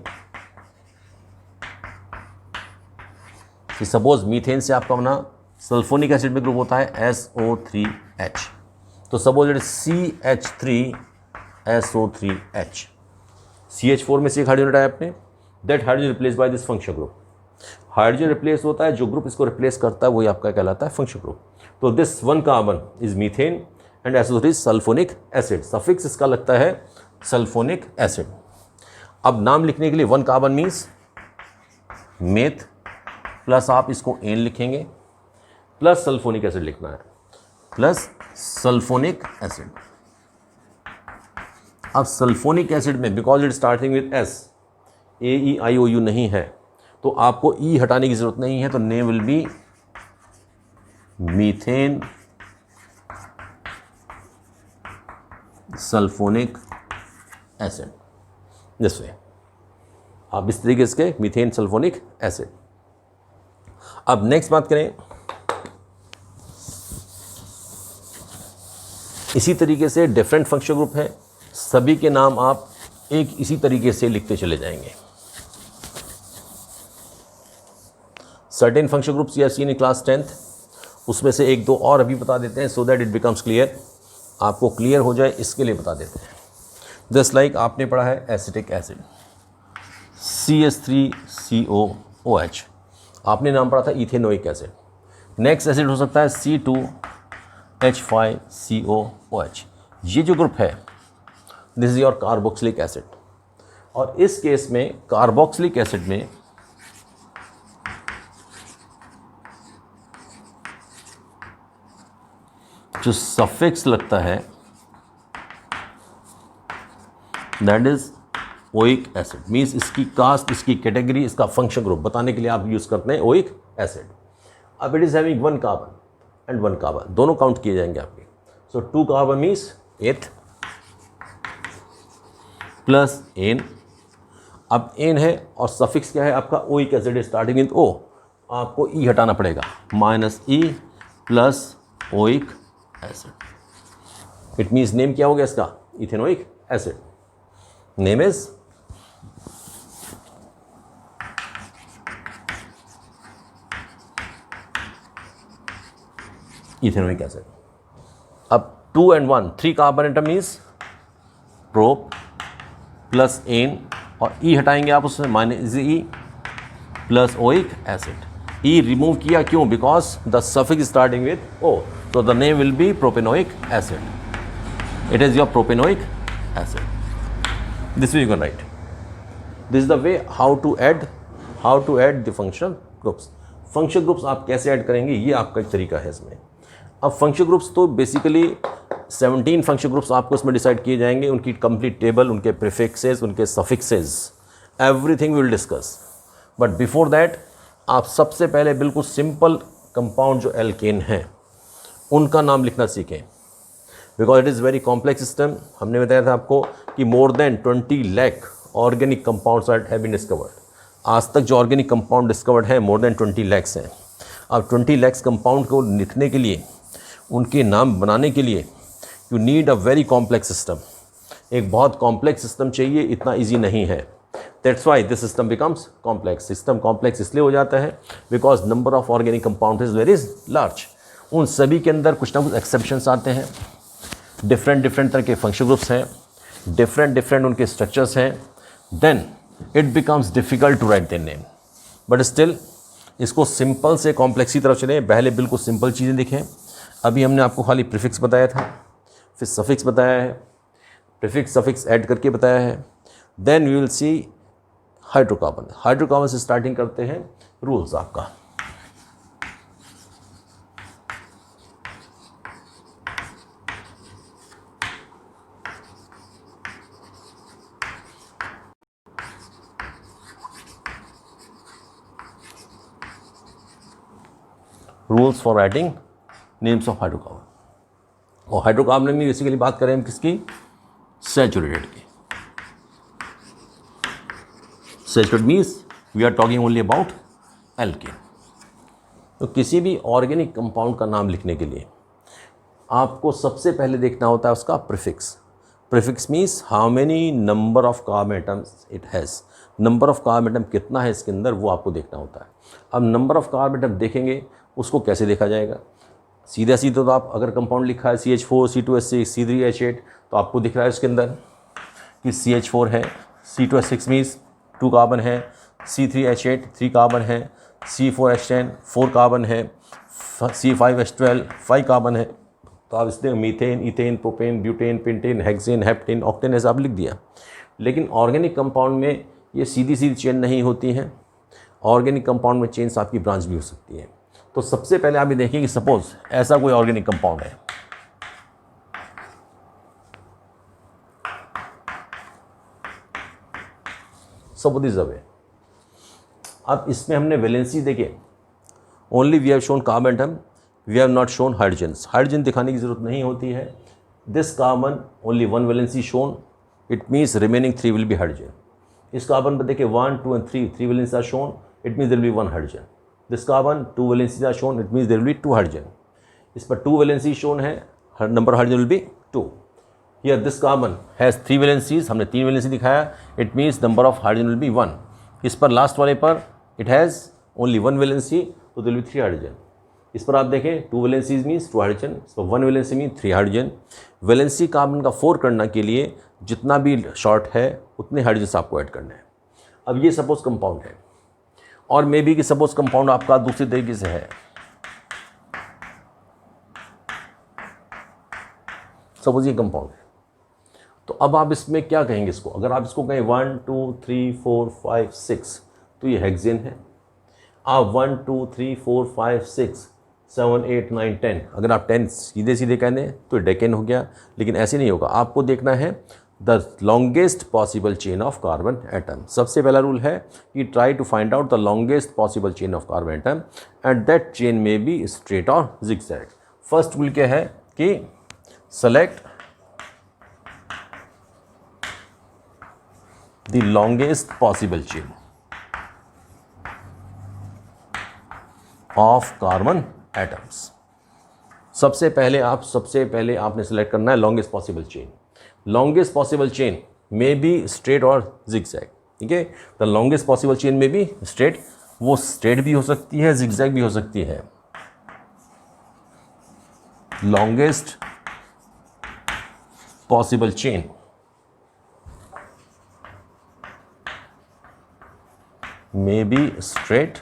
Speaker 1: कि सपोज मीथेन से आपका बना सल्फोनिक एसिड में ग्रुप होता है SO3H, तो suppose it is CH3SO3H, CH4 में से एक हाइड्रोजन हटाया आपने, that hydrogen replace by this function group. Hydrogen replace होता है, जो ग्रुप इसको रिप्लेस करता है वही आपका कहलाता है फंक्शन ग्रुप। तो this 1 carbon is methane and SO3 is sulphonic acid, suffix इसका लगता है सल्फोनिक एसिड। अब नाम लिखने के लिए 1 कार्बन मीन्स मेथ, प्लस आप इसको एन लिखेंगे, प्लस सल्फोनिक एसिड लिखना है, प्लस सल्फोनिक एसिड। अब सल्फोनिक एसिड में because it starting with S, AEIOU नहीं है, तो आपको ई हटाने की जरूरत नहीं है, तो name will B methane sulphonic acid, this way आप इस तरीके से मीथेन सल्फोनिक एसिड। अब नेक्स्ट बात करें, इसी तरीके से डिफरेंट फंक्शन ग्रुप है, सभी के नाम आप एक इसी तरीके से लिखते चले जाएंगे। Certain function groups you have seen in class 10th, उसमें से एक दो और अभी बता देते हैं so that it becomes clear, आपको क्लियर हो जाए इसके लिए बता देते हैं। जस्ट लाइक आपने पढ़ा है एसिटिक एसिड CH3COOH, आपने नाम पढ़ा था इथेनोइक एसिड। नेक्स्ट एसिड हो सकता है C2H5COOH। ये जो ग्रुप है this is your carboxylic acid, और इस केस में कार्बोक्सिलिक एसिड में जो सफिक्स लगता है that is oic acid, means इसकी कास्ट, इसकी कैटेगरी, इसका फंक्शन ग्रुप बताने के लिए आप यूज करते हैं ओइक एसिड। अब it is having 1 carbon and 1 carbon, दोनों काउंट किए जाएंगे आपके। सो 2 कार्बन मीन्स 8 प्लस एन, अब एन है और सफिक्स क्या है आपका ओइक एसिड स्टार्टिंग विद ओ, आपको ई हटाना पड़ेगा, -E plus oic acid. It means name क्या हो गया इसका, ethanoic acid. Name is ethanoic acid. अब 2 and 1 3 carbon atom means prop plus ane, और ई हटाएंगे आप उसमें -E plus oic acid. E remove किया क्यों, because the suffix starting with O, so the name will be propanoic acid. It is your propanoic acid. This way you can write. This is the way how to add the function groups. Function groups आप कैसे add करेंगे ये आपका एक तरीका है इसमें। अब फंक्शन ग्रुप्स तो बेसिकली 17 फंक्शन ग्रुप्स आपको इसमें डिसाइड किए जाएंगे, उनकी कंप्लीट टेबल, उनके प्रीफिक्सेस, उनके suffixes, everything will discuss. But before that आप सबसे पहले बिल्कुल सिंपल कंपाउंड जो एल्केन है उनका नाम लिखना सीखें, because it is very complex system. हमने बताया था आपको कि more than 20 lakh organic compounds have been discovered. आज तक जो ऑर्गेनिक कंपाउंड डिस्कवर्ड है मोर देन 20 लैक्स हैं। अब 20 लैक्स कंपाउंड को लिखने के लिए, उनके नाम बनाने के लिए you need a very complex system, एक बहुत कॉम्प्लेक्स सिस्टम चाहिए, इतना ईजी नहीं है। That's why this system becomes complex. System complex इसलिए हो जाता है because number of organic compound is very large. उन सभी के अंदर कुछ ना कुछ एक्सेप्शंस आते हैं, डिफरेंट तरह के फंक्शन ग्रुप्स हैं, डिफरेंट उनके स्ट्रक्चर्स हैं, then it becomes difficult to write their name. But still इसको सिंपल से कॉम्प्लेक्स की तरफ चलें, पहले बिल्कुल सिंपल चीज़ें दिखें। अभी हमने आपको खाली प्रीफिक्स बताया था, फिर सफिक्स बताया है, प्रीफिक्स सफिक्स ऐड करके बताया है, then we will see hydrocarbon. Hydrocarbon से स्टार्टिंग करते हैं रूल्स आपका। Rules for writing names of hydrocarbon. और हाइड्रोकार्बन में बेसिकली बात करें हम किसकी, सैचुरेटेड की। Saturated means we are talking only about alkane. तो किसी भी ऑर्गेनिक कंपाउंड का नाम लिखने के लिए आपको सबसे पहले देखना होता है उसका prefix. Prefix means how many number of carbon atoms it has, number of carbon atom कितना है इसके अंदर, वो आपको देखना होता है। अब नंबर ऑफ कार्बन एटम देखेंगे, उसको कैसे देखा जाएगा, सीधा तो आप अगर कंपाउंड लिखा है CH4 C2H6 C3H8 तो आपको दिख रहा है उसके अंदर कि CH4 है, C2H6 मीन्स 2 कार्बन है, C3H8 3 कार्बन है, C4H10 4 कार्बन है, C5H12 5 कार्बन है। तो आप इसने methane, ethane, propane, butane, pentane, hexane, heptane, octane ऐसा आप लिख दिया। लेकिन ऑर्गेनिक कंपाउंड में ये सीधी चेन नहीं होती हैं, ऑर्गेनिक कंपाउंड में चेन्स आपकी ब्रांच भी हो सकती है। तो सबसे पहले आप ये देखिए कि सपोज ऐसा कोई ऑर्गेनिक कंपाउंड है, सपोज दिस वे। अब इसमें हमने वैलेंसी देखे, only we have shown carbon atom, we have not shown hydrogens. Hydrogen दिखाने की जरूरत नहीं होती है। This carbon only 1 valency shown, it means remaining 3 will be hydrogen. इस कार्बन पर देखिए 1, 2 and 3 valency are shown, it means there will be 1 hydrogen. This carbon 2 valencies are shown, it means there will be 2 hydrogen. इस पर 2 valency shown है, number hydrogen will be 2। Here this carbon has 3 valencies, हमने 3 valency दिखाया, it means number of hydrogen will be 1। इस पर last वाले पर it has only 1 valency, तो दिल बी 3 हाइड्रोजन। इस पर आप देखें 2 वैलेंसीज मीन्स 2 हाइड्रोजन, इस पर 1 valency means 3 hydrogen. Valency carbon का 4 करने के लिए जितना भी शॉर्ट है उतने हाइड्रोजन आपको ऐड करने हैं। अब ये सपोज कंपाउंड है, और मे बी कि सपोज कंपाउंड आपका दूसरी तरीके से है, सपोज ये कंपाउंड है, तो अब आप इसमें क्या कहेंगे इसको? अगर आप इसको कहें 1 2 3 4 5 6 तो ये हेक्सेन है। आप 1 2 3 4 5 6 7 8 9 10 अगर आप 10 सीधे सीधे कह दें तो डेकेन हो गया, लेकिन ऐसे नहीं होगा। आपको देखना है the longest possible chain of carbon atom. सबसे पहला रूल है कि try to find out the longest possible chain of carbon atom and that chain may be straight और जिगजैग। फर्स्ट रूल क्या है कि select the longest possible chain of carbon atoms. सबसे पहले आपने सेलेक्ट करना है longest possible chain. Longest possible chain may be straight और जिगजैग, ठीक है। The longest possible chain may be straight, वो स्ट्रेट भी हो सकती है, जिगजैग भी हो सकती है। Longest possible chain may be straight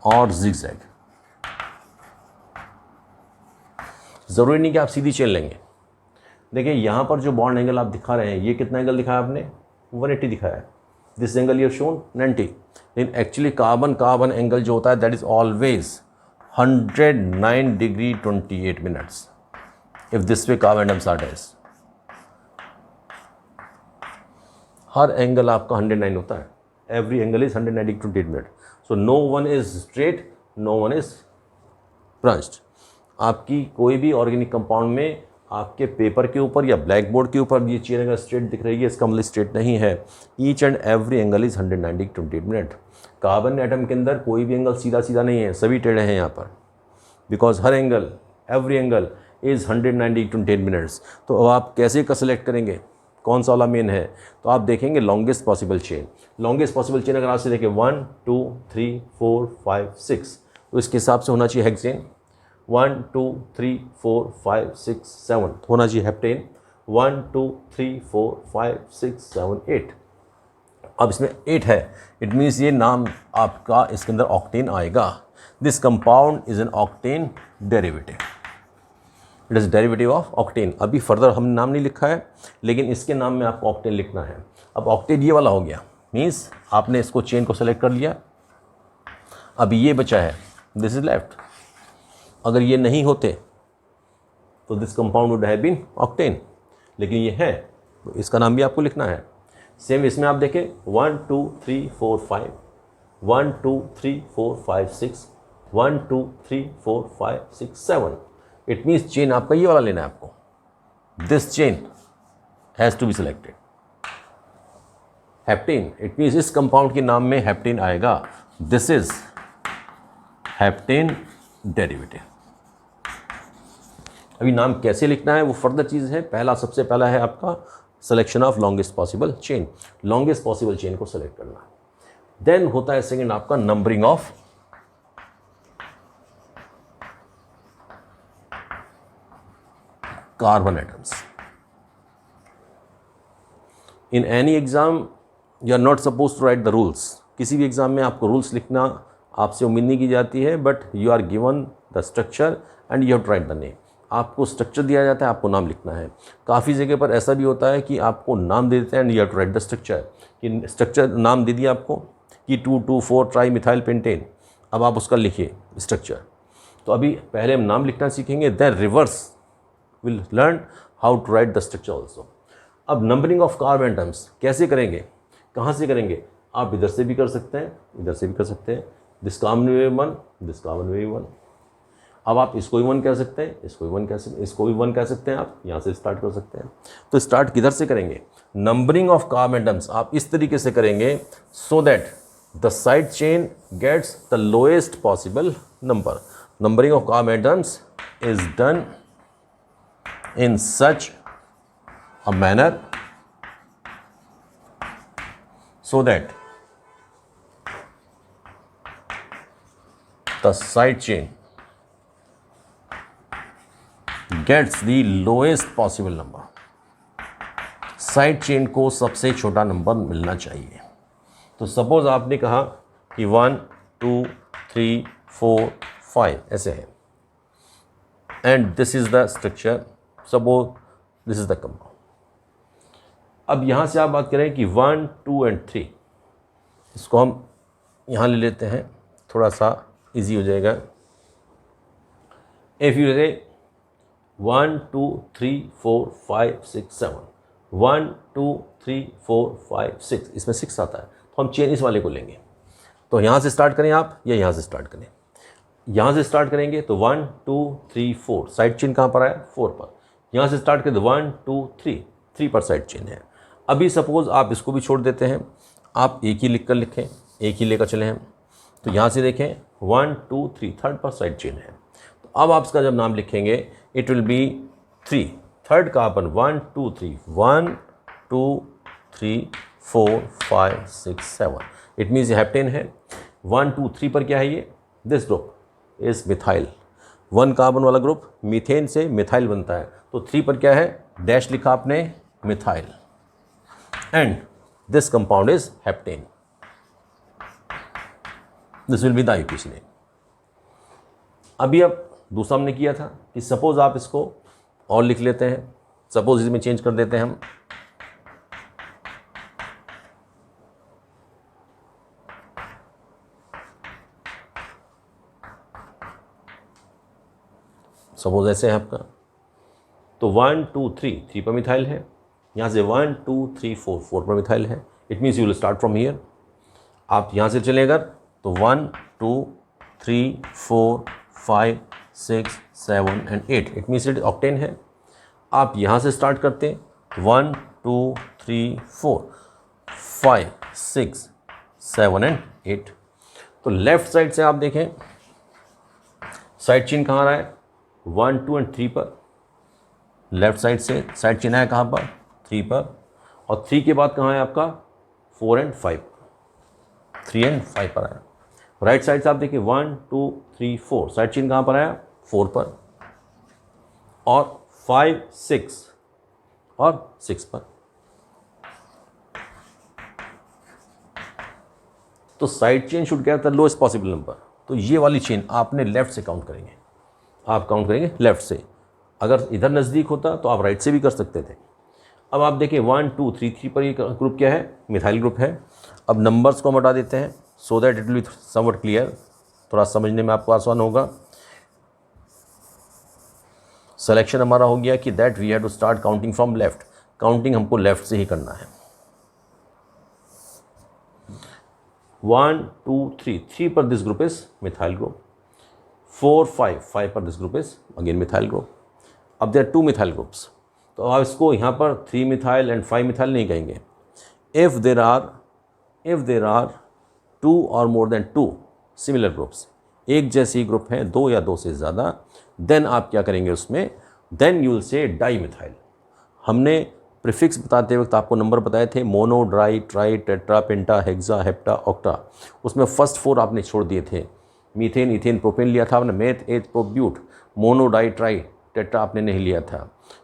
Speaker 1: और जिगजैग। जरूरी नहीं कि आप सीधी चेन लेंगे। देखिए यहां पर जो बॉन्ड एंगल आप दिखा रहे हैं, ये कितना एंगल दिखाया आपने? 180 दिखाया है। दिस एंगल यू शोन 90, लेकिन एक्चुअली कार्बन एंगल जो होता है that is always 109 degree 28 minutes if this way carbon atoms are days. हर एंगल आपका 109 होता है, every angle is 109 degree 28 minute. So no one is straight, no one is branched. आपकी कोई भी ऑर्गेनिक कंपाउंड में आपके पेपर के ऊपर या ब्लैक बोर्ड के ऊपर ये चेन अगर स्ट्रेट दिख रही है, इसका मतलब स्ट्रेट नहीं है। Each and every angle is 109 degree 28 minute. Carbon atom के अंदर कोई भी एंगल सीधा सीधा नहीं है, सभी टेढ़े हैं यहाँ पर, because her angle, every angle is 109 degree 28 minutes. तो अब आप कैसे का सेलेक्ट करेंगे कौन सा वाला मेन है? तो आप देखेंगे longest possible chain. Longest possible chain अगर आपसे देखें 1 2 3 4 5 6, तो इसके हिसाब से होना चाहिए हेक्सेन। 1 2 3 4 5 6 7 होना चाहिए हेप्टेन। 1 2 3 4 5 6 7 8। अब इसमें 8 है, इट मीन्स ये नाम आपका इसके अंदर ऑक्टेन आएगा। This compound is an octane derivative, it is derivative of octane. अभी फर्दर हमने नाम नहीं लिखा है, लेकिन इसके नाम में आपको ऑक्टेन लिखना है। अब ऑक्टेन ये वाला हो गया, मीन्स आपने इसको चेन को सेलेक्ट कर लिया। अभी ये बचा है, दिस इज लेफ्ट। अगर ये नहीं होते तो this compound would have been octane, लेकिन ये है तो इसका नाम भी आपको लिखना है। सेम इसमें आप देखें 1 2 3 4 5, 1 2 3 4 5 6, 1 2 3 4 5 6 7। इट मीन्स चेन आपका ये वाला लेना है आपको। This chain has to be selected heptane. It means इस कंपाउंड के नाम में हेप्टेन आएगा। This is heptane derivative. अभी नाम कैसे लिखना है वो फर्दर चीज़ है। सबसे पहला है आपका selection of longest possible chain. Longest possible chain को सेलेक्ट करना है। देन होता है सेकंड आपका numbering of carbon atoms. In any exam you are not suppose to write the rules. किसी भी एग्जाम में आपको रूल्स लिखना आपसे उम्मीद नहीं की जाती है, but you are given the structure and you have to write the name. आपको स्ट्रक्चर दिया जाता है, आपको नाम लिखना है। काफ़ी जगह पर ऐसा भी होता है कि आपको नाम दे देते हैं and you have to write the structure. कि स्ट्रक्चर नाम दे दिया आपको कि 2,2,4 ट्राई मिथाइल पेंटेन, अब आप उसका लिखिए स्ट्रक्चर। तो अभी पहले हम नाम लिखना सीखेंगे, then reverse will learn how to write the structure also. अब नंबरिंग ऑफ कार्बन एटम्स कैसे करेंगे, कहाँ से करेंगे? आप इधर से भी कर सकते हैं, इधर से भी कर सकते हैं। This carbon way 1, this carbon way 1। अब आप इसको भी 1 कह सकते हैं, इसको भी 1 कह सकते हैं, इसको भी 1 कह सकते हैं। आप यहाँ से स्टार्ट कर सकते हैं। तो स्टार्ट किधर से करेंगे? नंबरिंग ऑफ कार्बन एटम्स आप इस तरीके से करेंगे so that the side chain gets the lowest possible number. Numbering of carbon atoms is done in such a manner so that the side chain gets the lowest possible number. Side chain को सबसे छोटा number मिलना चाहिए। तो suppose आपने कहा कि 1 2 3 4 5 ऐसे है, and this is the structure, suppose this is the compound. अब यहाँ से आप बात करें कि 1 2 एंड 3, इसको हम यहाँ ले लेते हैं, थोड़ा सा इजी हो जाएगा। इफ यू से 1 2 3 4 5 6 7, 1 2 3 4 5 6, इसमें 6 आता है, तो हम चेन इस वाले को लेंगे। तो यहाँ से स्टार्ट करें आप या यहाँ से स्टार्ट करें? यहाँ से स्टार्ट करेंगे तो 1 2 3 4, साइड चेन कहाँ पर है? 4 पर। यहाँ से स्टार्ट करें तो 1 2 3, 3 पर साइड चेन है। अभी सपोज आप इसको भी छोड़ देते हैं, आप एक ही लिख कर लिखें, एक ही लेकर चले हैं। तो यहाँ से देखें 1 2 3, थर्ड पर साइड चेन है। तो अब आप इसका जब नाम लिखेंगे it will be 3, third carbon 1 2 3, 1 2 3 4 5 6 7, it means ये हेप्टेन है। 1 2 3 पर क्या है ये? This group is methyl. 1 carbon वाला ग्रुप मीथेन से मिथाइल बनता है, तो 3 पर क्या है? डैश लिखा आपने, methyl, and this compound is heptane. This will be the IUPAC name. अभी अब दूसरा हमने किया था कि सपोज आप इसको और लिख लेते हैं, सपोज इसमें चेंज कर देते हैं हम, सपोज ऐसे है आपका, तो 1 2 3, 3 पर मिथाइल है, यहाँ से 1 2 3 4, 4 पर मिथाइल है। It means you will start from here. आप यहाँ से चलें अगर तो 1 2 3 4 5 6 7 and 8, it means it octane है। आप यहाँ से स्टार्ट करते हैं 1 2 3 4 5 6 7 एंड 8। तो लेफ्ट साइड से आप देखें साइड चेन कहाँ रहा है? 1 2 एंड 3 पर। लेफ्ट साइड से साइड चेन है कहाँ पर? 3 पर। और 3 के बाद कहाँ है आपका? 4 एंड 5, 3 एंड 5 पर आया। राइट साइड से आप देखिए 1 2 3 4, साइड चेन कहाँ पर आया? 4 पर, और 5 6 और 6 पर। तो side chain should get the lowest possible number. तो ये वाली चेन आपने लेफ्ट से काउंट करेंगे, आप काउंट करेंगे लेफ्ट से। अगर इधर नज़दीक होता तो आप राइट से भी कर सकते थे। अब आप देखिए 1 2 3, 3 पर ये ग्रुप क्या है? मिथाइल ग्रुप है। अब नंबर्स को हम हटा देते हैं so that it will be somewhat clear, थोड़ा समझने में आपको आसान होगा। सिलेक्शन हमारा हो गया कि that we have to start counting from left. Counting हमको लेफ्ट से ही करना है। 1 2 3, 3 पर this group is methyl group. 4 5, 5 पर this group is again methyl group. अब देयर 2 मिथाइल ग्रुप्स, तो आप इसको यहाँ पर 3 मिथाइल एंड 5 मिथाइल नहीं कहेंगे। इफ देर आर 2 और मोर देन 2 सिमिलर ग्रुप्स, एक जैसी ग्रुप हैं 2 या 2 से ज़्यादा, देन आप क्या करेंगे उसमें? Then you will say di methyl. हमने प्रीफिक्स बताते वक्त आपको नंबर बताए थे, mono di tri tetra penta hexa hepta octa. उसमें फर्स्ट 4 आपने छोड़ दिए थे। मीथेन इथेन प्रोपेन लिया था आपने, meth eth prop but. Mono di tri tetra आपने नहीं लिया था।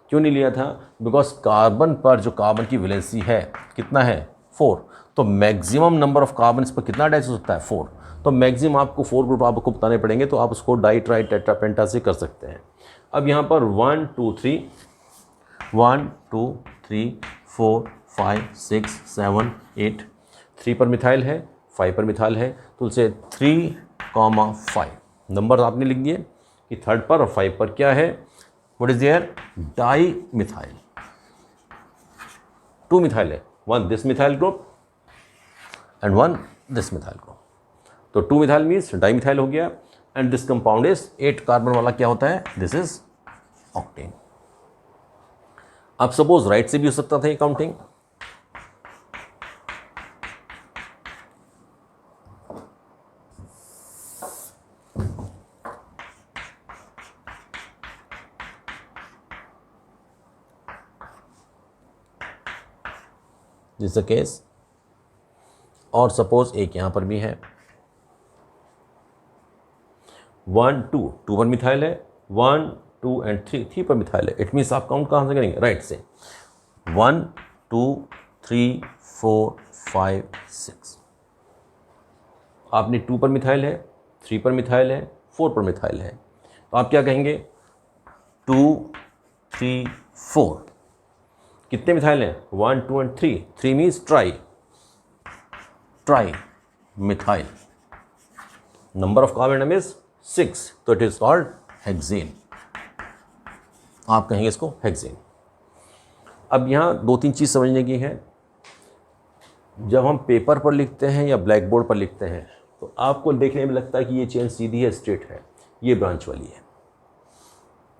Speaker 1: क्यों नहीं लिया था? बिकॉज कार्बन पर जो कार्बन की वैलेंसी है कितना है? 4। तो मैक्सिमम नंबर ऑफ कार्बन पर कितना अटैच हो सकता है? 4। तो मैक्सिमम आपको 4 ग्रुप आपको बताने पड़ेंगे, तो आप उसको डाई ट्राई टेट्रा पेंटा से कर सकते हैं। अब यहाँ पर 1 2 3, 1 2 3 4 5 6 7 8, 3 पर मिथाइल है, 5 पर मिथाइल है, तो उसे 3,5 नंबर आपने लिख दिए कि थर्ड पर और 5 पर क्या है? What is there? Di methyl. 2 methyl है, 1 this methyl group and 1 this methyl group. तो 2 मिथाइल मीन्स डाई मिथाइल हो गया, and this compound is 8 carbon वाला क्या होता है? This is octane. अब सपोज राइट से भी हो सकता था ये काउंटिंग। This the case. और सपोज एक यहाँ पर भी है 1 2 2 पर मिथाइल है, 1 2 एंड 3 3 पर मिथाइल है। इट मीन्स आप काउंट कहाँ से करेंगे? राइट से। 1 2 3 4 5 6। आपने 2 पर मिथाइल है, 3 पर मिथाइल है, 4 पर मिथाइल है, तो आप क्या कहेंगे? 2 3 4। कितने मिथाइल हैं? 1 2 and 3। 3 means tri methyl. Number of carbon atom is 6, तो इट इज कॉल्ड हेक्सेन। आप कहेंगे इसको हेक्सेन। अब यहाँ 2-3 चीज़ समझने की है। जब हम पेपर पर लिखते हैं या ब्लैक बोर्ड पर लिखते हैं तो आपको देखने में लगता है कि ये चेन सीधी है, स्ट्रेट है, ये ब्रांच वाली है।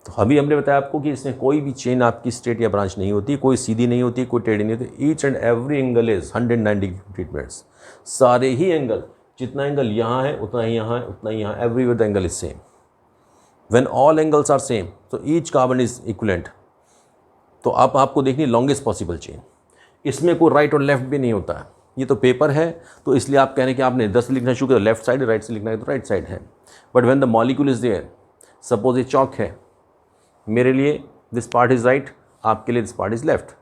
Speaker 1: तो अभी हमने बताया आपको कि इसमें कोई भी चेन आपकी स्ट्रेट या ब्रांच नहीं होती, कोई सीधी नहीं होती, कोई टेढ़ी नहीं होती। Each and every angle is 190 treatments. सारे ही एंगल, जितना एंगल यहाँ है उतना ही यहाँ है, उतना ही यहाँ, everywhere the angle is same. When all angles are same तो ईच कार्बन इज इक्वलेंट। तो आप आपको देखनी लॉन्गेस्ट पॉसिबल चेन। इसमें कोई राइट और लेफ्ट भी नहीं होता है। ये तो पेपर है, तो इसलिए आप कह रहे हैं कि आपने 10 लिखना शुरू किया तो लेफ्ट साइड, राइट से लिखना है तो राइट साइड है। But when the molecule is there, suppose ये चौक है, मेरे लिए दिस पार्ट इज राइट, आपके लिए दिस पार्ट इज लेफ्ट।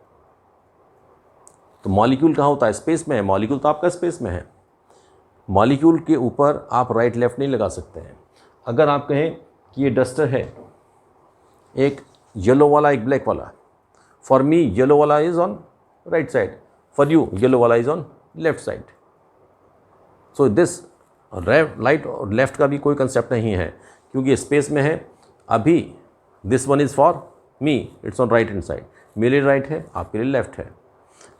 Speaker 1: तो मॉलिक्यूल कहाँ होता है? स्पेस में है। मॉलिक्यूल तो आपका स्पेस में है। मॉलिक्यूल के ऊपर आप राइट लेफ्ट नहीं लगा सकते हैं। अगर आप कहें कि ये डस्टर है, एक येलो वाला एक ब्लैक वाला, फॉर मी येलो वाला is on right side, for you yellow वाला is on left side. So this right और लेफ्ट का भी कोई कंसेप्ट नहीं है, क्योंकि स्पेस में है। अभी this one is for me, it's on right hand side. मेरे लिए राइट है, आपके लिए लेफ्ट है।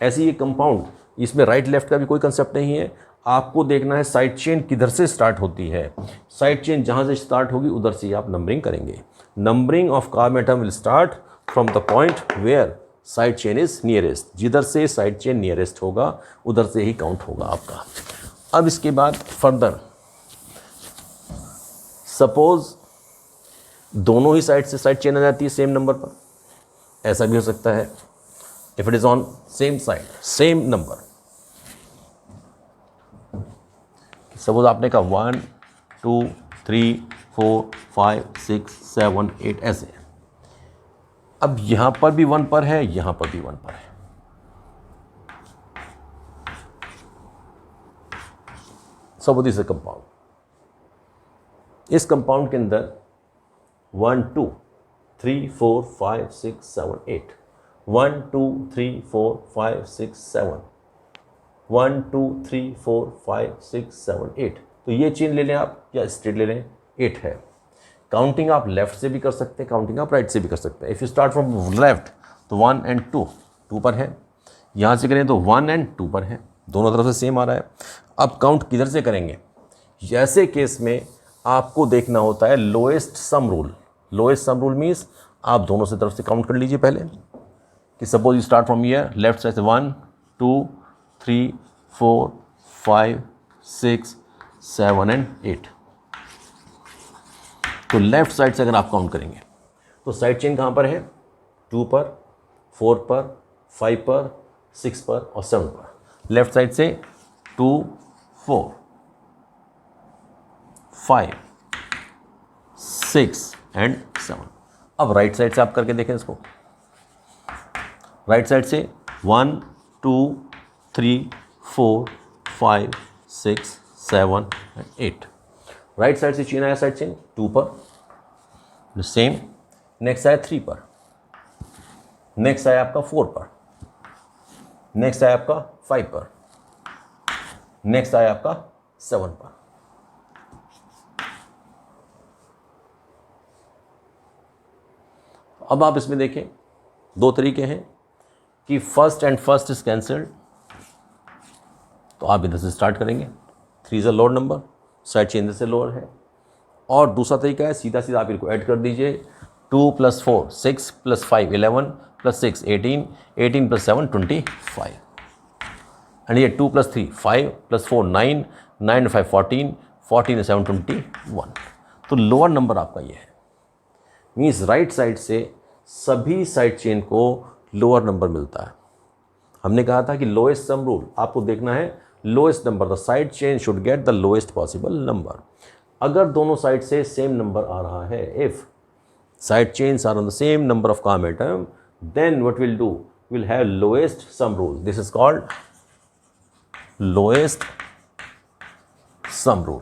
Speaker 1: ऐसे ये कंपाउंड, इसमें राइट लेफ्ट का भी कोई कंसेप्ट नहीं है। आपको देखना है साइड चेन किधर से स्टार्ट होती है। साइड चेन जहाँ से स्टार्ट होगी उधर से ही आप नंबरिंग करेंगे। Numbering of carbon atom will start from the point where side chain is nearest. जिधर से साइड चेन नियरेस्ट होगा उधर से ही काउंट होगा आपका। अब इसके बाद फर्दर, सपोज दोनों ही साइड से साइड चेन आ जाती है सेम नंबर पर, ऐसा भी हो सकता है। If it is on same side, same number, suppose आपने कहा 1 2 3 4 5 6 7 8 ऐसे। अब यहां पर भी 1 पर है, यहां पर भी 1 पर है। Suppose this is compound. इस कंपाउंड के अंदर 1 2 3 4 5 6 7 8, 1 2 3 4 5 6 7, 1 2 3 4 5 6 7 8। तो ये चेन ले लें आप या स्ट्रेट ले लें, 8 है। काउंटिंग आप लेफ्ट से भी कर सकते हैं, काउंटिंग आप राइट से भी कर सकते हैं। If you start from left तो 1 एंड 2 पर है, यहाँ से करें तो 1 एंड 2 पर है, दोनों तरफ से सेम आ रहा है। अब काउंट किधर से करेंगे? ऐसे केस में आपको देखना होता है lowest sum rule. Lowest sum rule means आप दोनों से तरफ से काउंट कर लीजिए पहले, कि suppose you start from year left side से 1 2 3 4 5 6 7 एंड 8। तो लेफ्ट साइड से अगर आप काउंट करेंगे तो साइड चेन कहाँ पर है? 2 पर, 4 पर, 5 पर, 6 पर और 7 पर। लेफ्ट साइड से 2 4 5 6 एंड 7। अब राइट साइड से आप करके देखें इसको। राइट साइड से 1 2 3 4 5 6 7 एंड 8। राइट साइड से चेन आया, साइड चेन 2 पर, सेम। नेक्स्ट आया 3 पर, नेक्स्ट आया आपका 4 पर, नेक्स्ट आया आपका 5 पर, नेक्स्ट आया आपका 7 पर। अब आप इसमें देखें 2 तरीके हैं कि first and first is cancelled, तो आप इधर से स्टार्ट करेंगे। 3 is a lower number, side chain इधर से लोअर है। और दूसरा तरीका है सीधा सीधा आप इनको ऐड कर दीजिए। 2 + 4 6 + 5 11 + 6 18 18 + 7 25 एंड ये 2 + 3 5 + 4 9 9 + 5 14 14 + 7 21। तो लोअर नंबर आपका ये है। मीन्स राइट साइड से सभी साइड चेन को लोअर नंबर मिलता है। हमने कहा था कि लोएस्ट सम रूल, आपको देखना है lowest number, the side chain should get the lowest possible number. अगर दोनों साइड से सेम नंबर आ रहा है, if side chains are on the same number of come atom, then what will do, will have lowest sum rule, this is called lowest sum rule.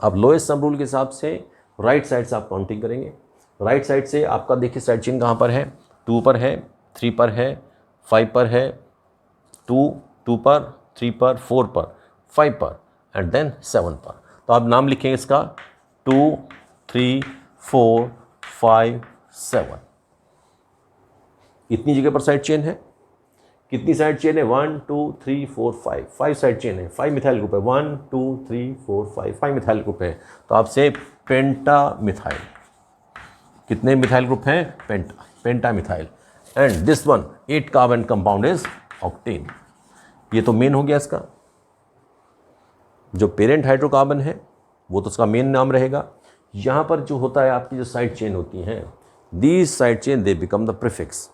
Speaker 1: अब lowest sum rule के हिसाब से right side से आप counting करेंगे। Right side से आपका देखिए साइड चेन कहाँ पर है, 2 पर है, 3 पर है, 5 पर है, 2 पर, 3 पर, 4 पर, 5 पर एंड देन 7 पर। तो आप नाम लिखेंगे इसका 2, 3, 4, 5, 7। इतनी जगह पर साइड चेन है। कितनी साइड चेन है, 1, 2, 3, 4, 5, 5 साइड चेन है, 5 मिथाइल ग्रुप है, 1, 2, 3, 4, 5 मिथाइल ग्रुप है। तो आपसे पेंटा मिथाइल, कितने मिथाइल ग्रुप हैं, penta methyl. And this one 8 carbon compound is octane. ये तो मेन हो गया इसका, जो पेरेंट हाइड्रोकार्बन है वो तो उसका मेन नाम रहेगा। यहाँ पर जो होता है आपकी जो साइड चेन होती हैं, these side chain they become the prefix.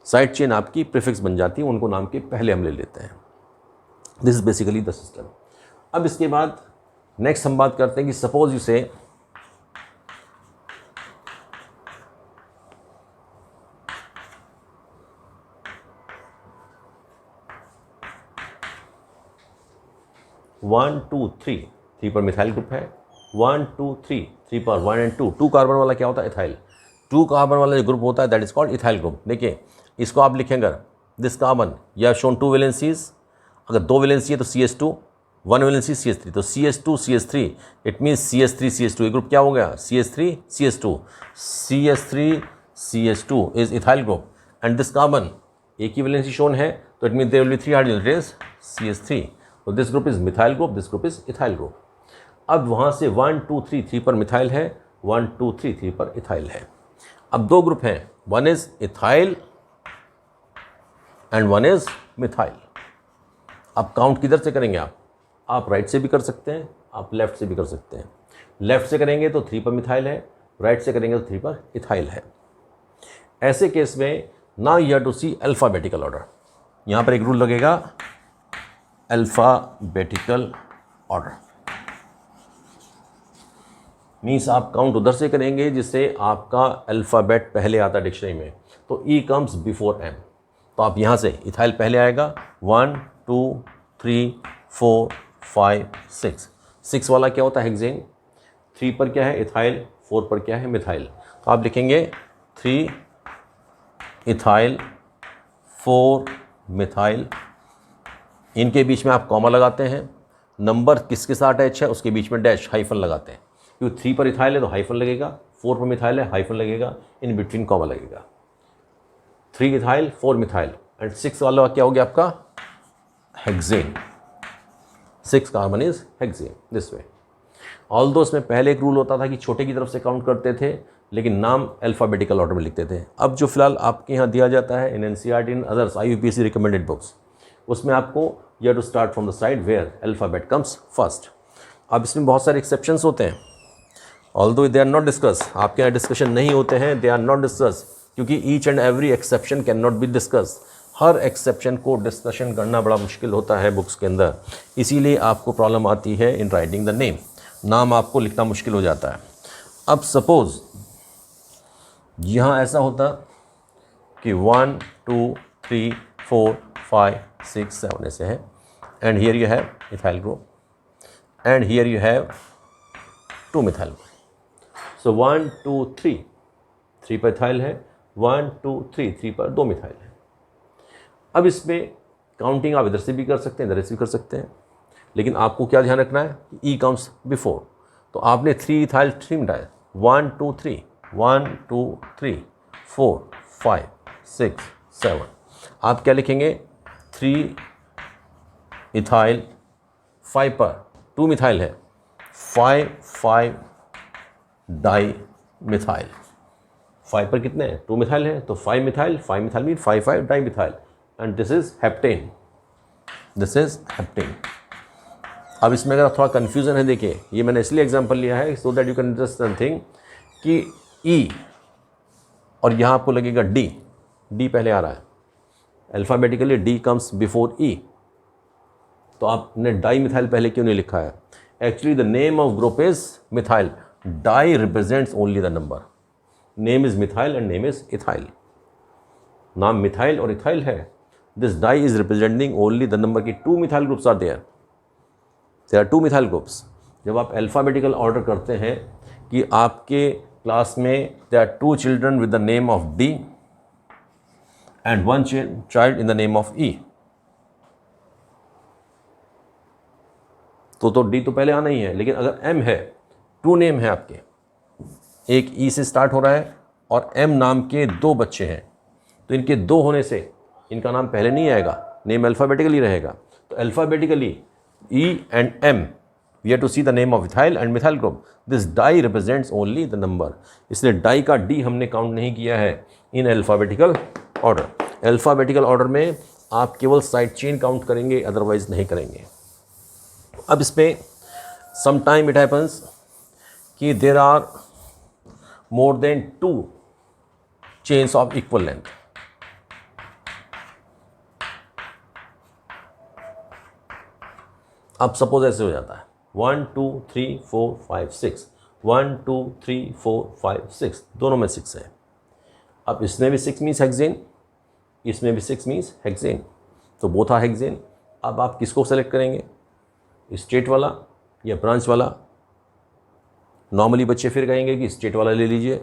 Speaker 1: Side chain आपकी प्रीफिक्स बन जाती है, उनको नाम के पहले हम ले लेते हैं। This is basically the system. अब इसके बाद नेक्स्ट हम बात करते हैं कि सपोज यू से वन टू थ्री पर मिथाइल ग्रुप है, 1, 2, 3 पर 1 and 2, 2 कार्बन वाला क्या होता है, इथाइल। 2 कार्बन वाला जो ग्रुप होता है that is called ethyl group. देखिए इसको आप लिखेंगे, दिस कार्बन या शोन 2 वैलेंसीज, अगर 2 वैलेंसी है तो CH2, 1 वैलेंसी CH3, तो CH2 CH3 it means CH3 CH2, ये ग्रुप क्या हो गया, CH3 CH2, CH3 CH2 is ethyl group. And this carbon एक ही वैलेंसी शोन है, तो it means there will be 3 hydrogen, it is CH3। तो this group is methyl group, this group is ethyl group. अब वहाँ से 1, 2, 3 पर methyl है, 1, 2, 3 पर इथाइल है। अब 2 ग्रुप हैं, one is ethyl and one is methyl. अब काउंट किधर से करेंगे आप राइट से भी कर सकते हैं, आप लेफ्ट से भी कर सकते हैं। लेफ्ट से करेंगे तो 3 पर मिथाइल है, राइट से करेंगे तो 3 पर इथाइल है। ऐसे केस में now you have to see alphabetical order. यहाँ पर एक रूल लगेगा, अल्फ़ाबेटिकल ऑर्डर मीन्स आप काउंट उधर से करेंगे जिससे आपका अल्फ़ाबेट पहले आता डिक्शनरी में, तो E कम्स बिफोर M। तो आप यहाँ से इथाइल पहले आएगा, 1, 2, 3, 4, 5, 6 वाला क्या होता है, हेक्सेन। 3 पर क्या है, इथाइल, 4 पर क्या है, मिथाइल। तो आप लिखेंगे 3 इथाइल 4 मिथाइल। इनके बीच में आप कॉमा लगाते हैं, नंबर किसके साथ अटैच है उसके बीच में डैश हाइफन लगाते हैं, क्योंकि 3 पर इथाइल है तो हाइफन लगेगा, 4 पर मिथाइल है हाइफन लगेगा, इन बिटवीन कॉमा लगेगा। 3 इथाइल 4 मिथाइल एंड 6 वाला क्या हो गया आपका, hexane. 6 carbon is hexane this way. Although इसमें पहले एक रूल होता था कि छोटे की तरफ से काउंट करते थे, लेकिन नाम अल्फ़ाबेटिकल ऑर्डर में लिखते थे। अब जो फिलहाल आपके यहाँ दिया जाता है in NCERT in others IUPAC recommended books, उसमें आपको you have to start from the side where alphabet comes first. अब इसमें बहुत सारे एक्सेप्शंस होते हैं, although they are not discuss, आपके यहाँ डिस्कशन नहीं होते हैं, दे आर नॉट डिस्कस, क्योंकि each and every exception can not be discuss. हर एक्सेप्शन को डिस्कशन करना बड़ा मुश्किल होता है बुक्स के अंदर, इसीलिए आपको प्रॉब्लम आती है इन राइटिंग द नेम, नाम आपको लिखना मुश्किल हो जाता है। अब सपोज यहाँ ऐसा होता कि 1, 2, 3, 4, 5, 6, 7 ऐसे है, and here you have ethyl group and here you have 2 methyl group. सो 1, 2, 3 पर इथाइल है, 1, 2, 3 पर 2 मिथाइल है। अब इसमें काउंटिंग आप इधर से भी कर सकते हैं, इधर से भी कर सकते हैं, लेकिन आपको क्या ध्यान रखना है, ई कम्स बिफोर। तो आपने 3 इथाइल 3 मिथाइल, 1, 2, 3, 1, 2, 3, 4, 5, 6, 7। आप क्या लिखेंगे, 3 इथाइल 5 पर 2 मिथाइल है, 5 डाई मिथाइल। 5 पर कितने हैं, 2 मिथाइल है, तो 5 methyl mean 5 die methyl, and this is heptane, this is heptane. अब इसमें अगर थोड़ा कन्फ्यूज़न है, देखिए ये मैंने इसलिए एग्जांपल लिया है so that you can understand thing कि ई और यहाँ आपको लगेगा डी पहले आ रहा है, alphabetically D comes before E. तो आपने डाई मिथाइल पहले क्यों नहीं लिखा है? Actually the name of group is methyl, di represents only the number, name is methyl and name is ethyl. नाम मिथाइल और इथाइल है। This di is representing only the number की 2 methyl groups are there, there are 2 methyl groups. जब आप alphabetical order करते हैं कि आपके क्लास में there are 2 children with the name of D and 1 child in the name of E, तो D तो पहले आना ही है। लेकिन अगर एम है, 2 नेम है आपके, एक ई से स्टार्ट हो रहा है और एम नाम के 2 बच्चे हैं, तो इनके 2 होने से इनका नाम पहले नहीं आएगा, नेम अल्फ़ाबेटिकली रहेगा। तो alphabetically E and M, we have to see the name of ethyl and methyl group. This di represents only the number, इसलिए डाई का डी हमने काउंट नहीं किया है in alphabetical order. Alphabetical order में आप केवल साइड चेन काउंट करेंगे, अदरवाइज नहीं करेंगे। अब इसमें सम टाइम इट हैपन्स कि there are more than 2 chains of equal length. अब सपोज ऐसे हो जाता है 1 2 3 4 5 6, 1 2 3 4 5 6, दोनों में 6 है। अब इसमें भी 6 मीन्स हेक्सेन, इसमें भी 6 मीन्स हेक्सेन, तो बोथ आर हेक्सेन। अब आप किसको सेलेक्ट करेंगे, स्टेट वाला या ब्रांच वाला? नॉर्मली बच्चे फिर कहेंगे कि स्टेट वाला ले लीजिए,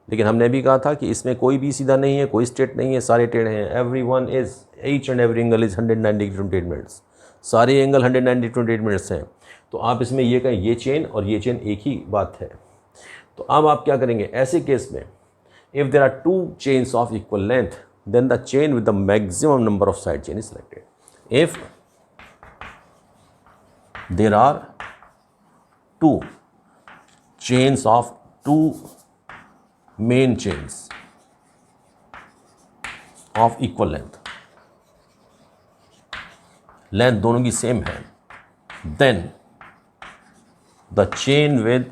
Speaker 1: लेकिन हमने भी कहा था कि इसमें कोई भी सीधा नहीं है, कोई स्टेट नहीं है, सारे टेढ़े हैं। Every one is, each and every angle is 190 degree 28 minutes, सारे एंगल 190 डिग्री 28 मिनट्स हैं। तो आप इसमें ये कहें ये चेन और ये चेन एक ही बात है। तो अब आप क्या करेंगे ऐसे केस में, if there are 2 chains of equal length, then the chain with the maximum number of side chain is selected. If there are 2 chains of 2 main chains of equal length, length दोनों की same है, then the chain with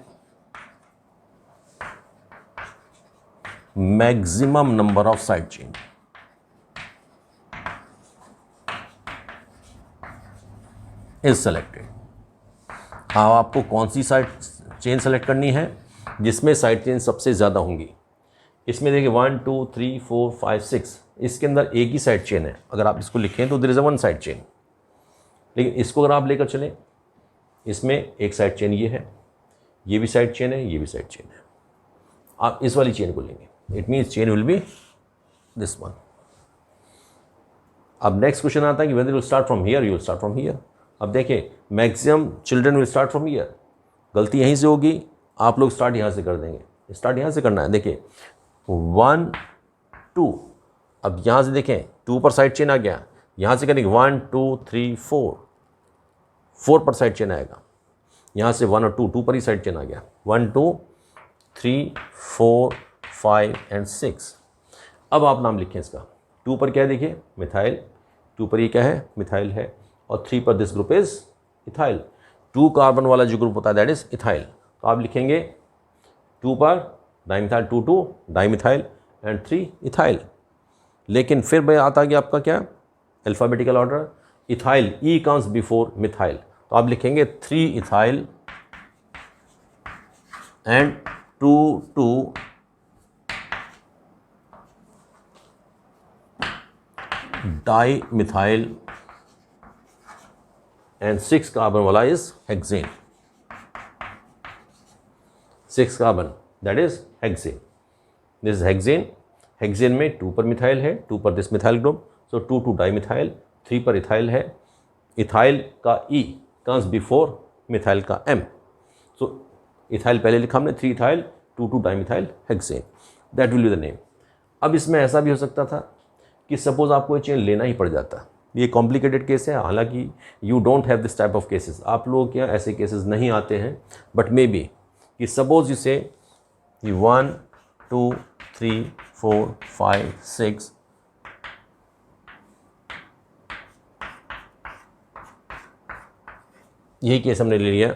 Speaker 1: maximum number of side chain is selected। हाँ, आपको कौन सी side chain select करनी है जिसमें side chain सबसे ज़्यादा होंगी। इसमें देखिए 1 2 3 4 5 6, इसके अंदर एक ही साइड चेन है। अगर आप इसको लिखें तो there is a 1 side chain, लेकिन इसको अगर आप लेकर चलें, इसमें एक साइड चेन ये है, ये भी साइड चेन है, ये भी साइड चेन है। आप इस वाली चेन को लेंगे, it means chain will be this one. अब नेक्स्ट क्वेश्चन आता है कि whether will start from here, you will start from here. अब देखें maximum children will start from here, गलती यहीं से होगी, आप लोग स्टार्ट यहाँ से कर देंगे। स्टार्ट यहाँ से करना है, देखिए 1 2, अब यहाँ से देखें 2 पर साइड चेन आ गया, यहाँ से करेंगे 1 2 3 4, 4 पर साइड चेन आएगा। यहाँ से 1 और 2 पर ही साइड चेन आ गया, 1 2 3 4 5 एंड 6। अब आप नाम लिखें इसका, 2 पर क्या है देखिए मिथाइल, 2 पर ये क्या है मिथाइल है, और 3 पर this group is ethyl. 2 carbon वाला जो ग्रुप होता है दैट इज इथाइल। तो आप लिखेंगे 2 पर डाइमिथाइल 2 2 डाइमिथाइल एंड 3 इथाइल। लेकिन फिर भाई आता गया आपका क्या alphabetical order, ethyl E comes before methyl, तो आप लिखेंगे 3 ethyl and 2 2 di methyl and 6 carbon वाला is hexane. 6 carbon that is hexane, this is hexane. Hexane में 2 पर मिथाइल है, 2 पर this methyl group, so 2 2 di methyl, 3 पर इथाइल है। इथाइल का ई कम्स बिफोर मिथाइल का एम, सो इथाइल पहले लिखा हमने, 3 ethyl 2 2 di methyl hexane, that will be the name. अब इसमें ऐसा भी हो सकता था कि सपोज आपको ये चेन लेना ही पड़ जाता, ये कॉम्प्लिकेटेड केस है, हालांकि you don't have this type of cases, आप लोगों के यहाँ ऐसे केसेस नहीं आते हैं, बट मे बी कि सपोज यू से 1 2 3 4 5 6, यही केस हमने ले लिया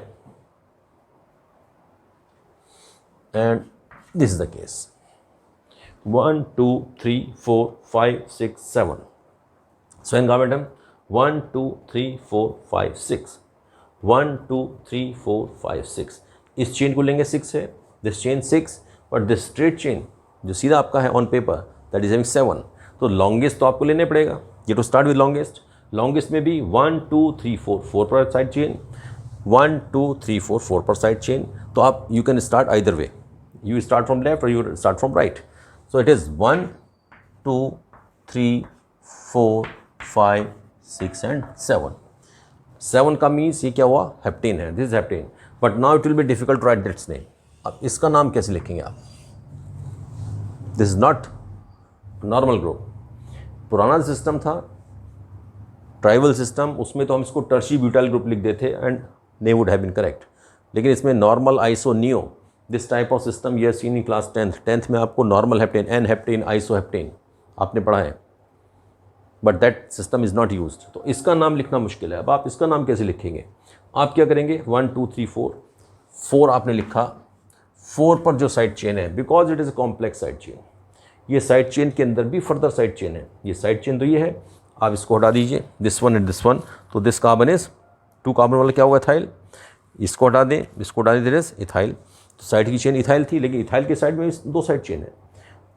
Speaker 1: and this is the case 1 2 3 4 5 6 7, So in Gauss atom 1 2 3 4 5 6 1 2 3 4 5 6 इस चेन को लेंगे 6 है, this chain 6, but this straight chain जो सीधा आपका है on paper that is having 7, तो लॉन्गेस्ट तो आपको लेने पड़ेगा। ये टू स्टार्ट विद लॉन्गेस्ट में भी 1 2 3 4 4 पर साइड चेन, 1 2 3 4 4 पर साइड चेन। तो आप you can start either way, you start from left और you start from right. So it is 1 2 3 4 5 6 and 7। 7 का मीन्स ये क्या हुआ, हेप्टेन है, this is heptane, but now it will be difficult to write that's name. अब इसका नाम कैसे लिखेंगे आप, this is not normal group. पुराना सिस्टम था ट्राइबल सिस्टम, उसमें तो हम इसको टर्शी ब्यूटाइल ग्रुप लिख देते and name would have been correct, लेकिन इसमें normal iso neo this type of system ये सीन इन क्लास 10th में आपको normal heptane, n heptane, iso heptane आपने पढ़ा है, but that system is not used. तो इसका नाम लिखना मुश्किल है। अब आप इसका नाम कैसे लिखेंगे, आप क्या करेंगे 1 2 3 4 आपने लिखा, 4 पर जो साइड चेन है, because it is a complex side chain, ये साइड चेन के अंदर भी फर्दर साइड चेन है, ये साइड चेन तो ये है, आप इसको हटा दीजिए this one and this one, तो दिस कार्बन इज 2 कार्बन वाला क्या होगा इथाइल, इसको हटा दें, इसको हटा दें, दिस इथाइल, तो साइड की चेन इथाइल थी, लेकिन इथाइल के साइड में 2 साइड चेन है।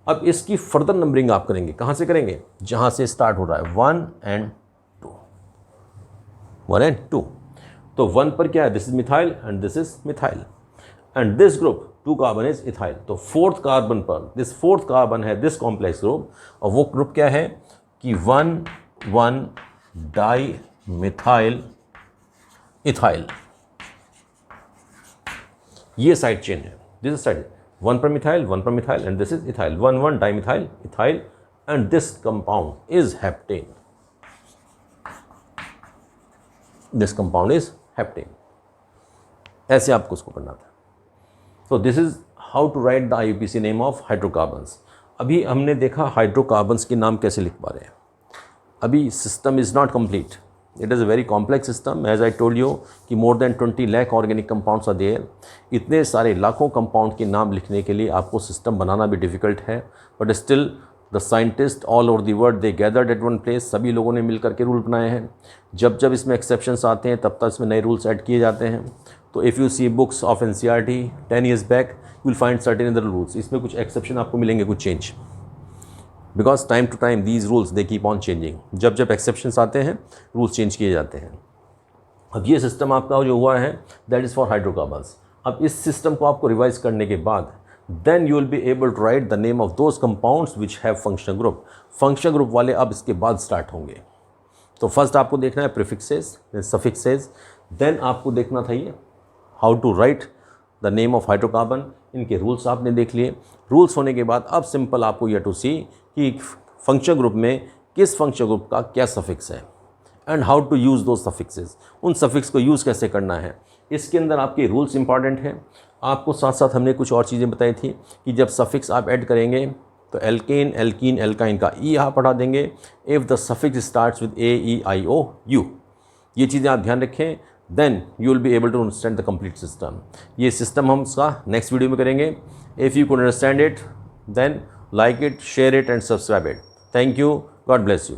Speaker 1: अब इसकी फर्दर नंबरिंग आप करेंगे, कहाँ से करेंगे, जहाँ से स्टार्ट हो रहा है 1 and 2, तो 1 पर क्या है, this is methyl and this is methyl, and this group 2 carbon is ethyl, तो 4th कार्बन पर दिस 4th कार्बन है दिस कॉम्प्लेक्स ग्रुप, और वो ग्रुप क्या है कि 1 डाई मिथाइल इथाइल, ये साइड चेन है, दिस इज साइड 1 पर मिथाइल, 1 पर methyl, and this is ethyl, 1 dimethyl ethyl, and this compound is heptane, this compound is heptane. ऐसे आपको उसको करना था। तो this is how to write the IUPAC name of hydrocarbons. अभी हमने देखा हाइड्रोकार्बन्स के नाम कैसे लिख पा रहे हैं। अभी system is not complete, it is a very complex system, as I told you कि more than 20 lakh organic compounds are there. इतने सारे लाखों कंपाउंड के नाम लिखने के लिए आपको सिस्टम बनाना भी डिफ़िकल्ट है, but still the scientist all over the world they gathered eight one place, सभी लोगों ने मिल करके रूल बनाए हैं। जब जब इसमें एक्सेप्शंस आते हैं तब तक इसमें नए रूल्स ऐड किए जाते हैं। तो if you see books of NCERT 10 years back you will find certain other rules, इसमें कुछ एक्सेप्शन आपको मिलेंगे, कुछ change, because time to time these rules they keep on changing. जब जब एक्सेप्शंस आते हैं रूल्स चेंज किए जाते हैं। अब ये सिस्टम आपका जो हुआ है दैट इज़ फॉर हाइड्रोकार्बन्स। अब इस सिस्टम को आपको रिवाइज करने के बाद then you will be able to write the name of those compounds which have functional group. Functional group वाले अब इसके बाद स्टार्ट होंगे। तो फर्स्ट आपको देखना है प्रीफिक्सेस, सफिक्सेस, देन आपको देखना था ये how to write the name of hydrocarbon. इनके रूल्स आपने देख लिए। रूल्स होने के बाद अब सिंपल आपको ये टू सी कि फंक्शनल ग्रुप में किस फंक्शनल ग्रुप का क्या सफिक्स है एंड हाउ टू यूज़ दो सफिक्सेस, उन सफिक्स को यूज़ कैसे करना है। इसके अंदर आपके रूल्स इंपॉर्टेंट हैं। आपको साथ साथ हमने कुछ और चीज़ें बताई थी कि जब सफिक्स आप ऐड करेंगे तो एल्केन, एल्कीन, एल्काइन का ई यहाँ पढ़ा देंगे if the suffix starts with AEIOU। ये चीज़ें आप ध्यान रखें, then you will be able to understand the complete system. ये सिस्टम हम इसका नेक्स्ट वीडियो में करेंगे। If you can understand it then like it, share it and subscribe it. Thank you. God bless you.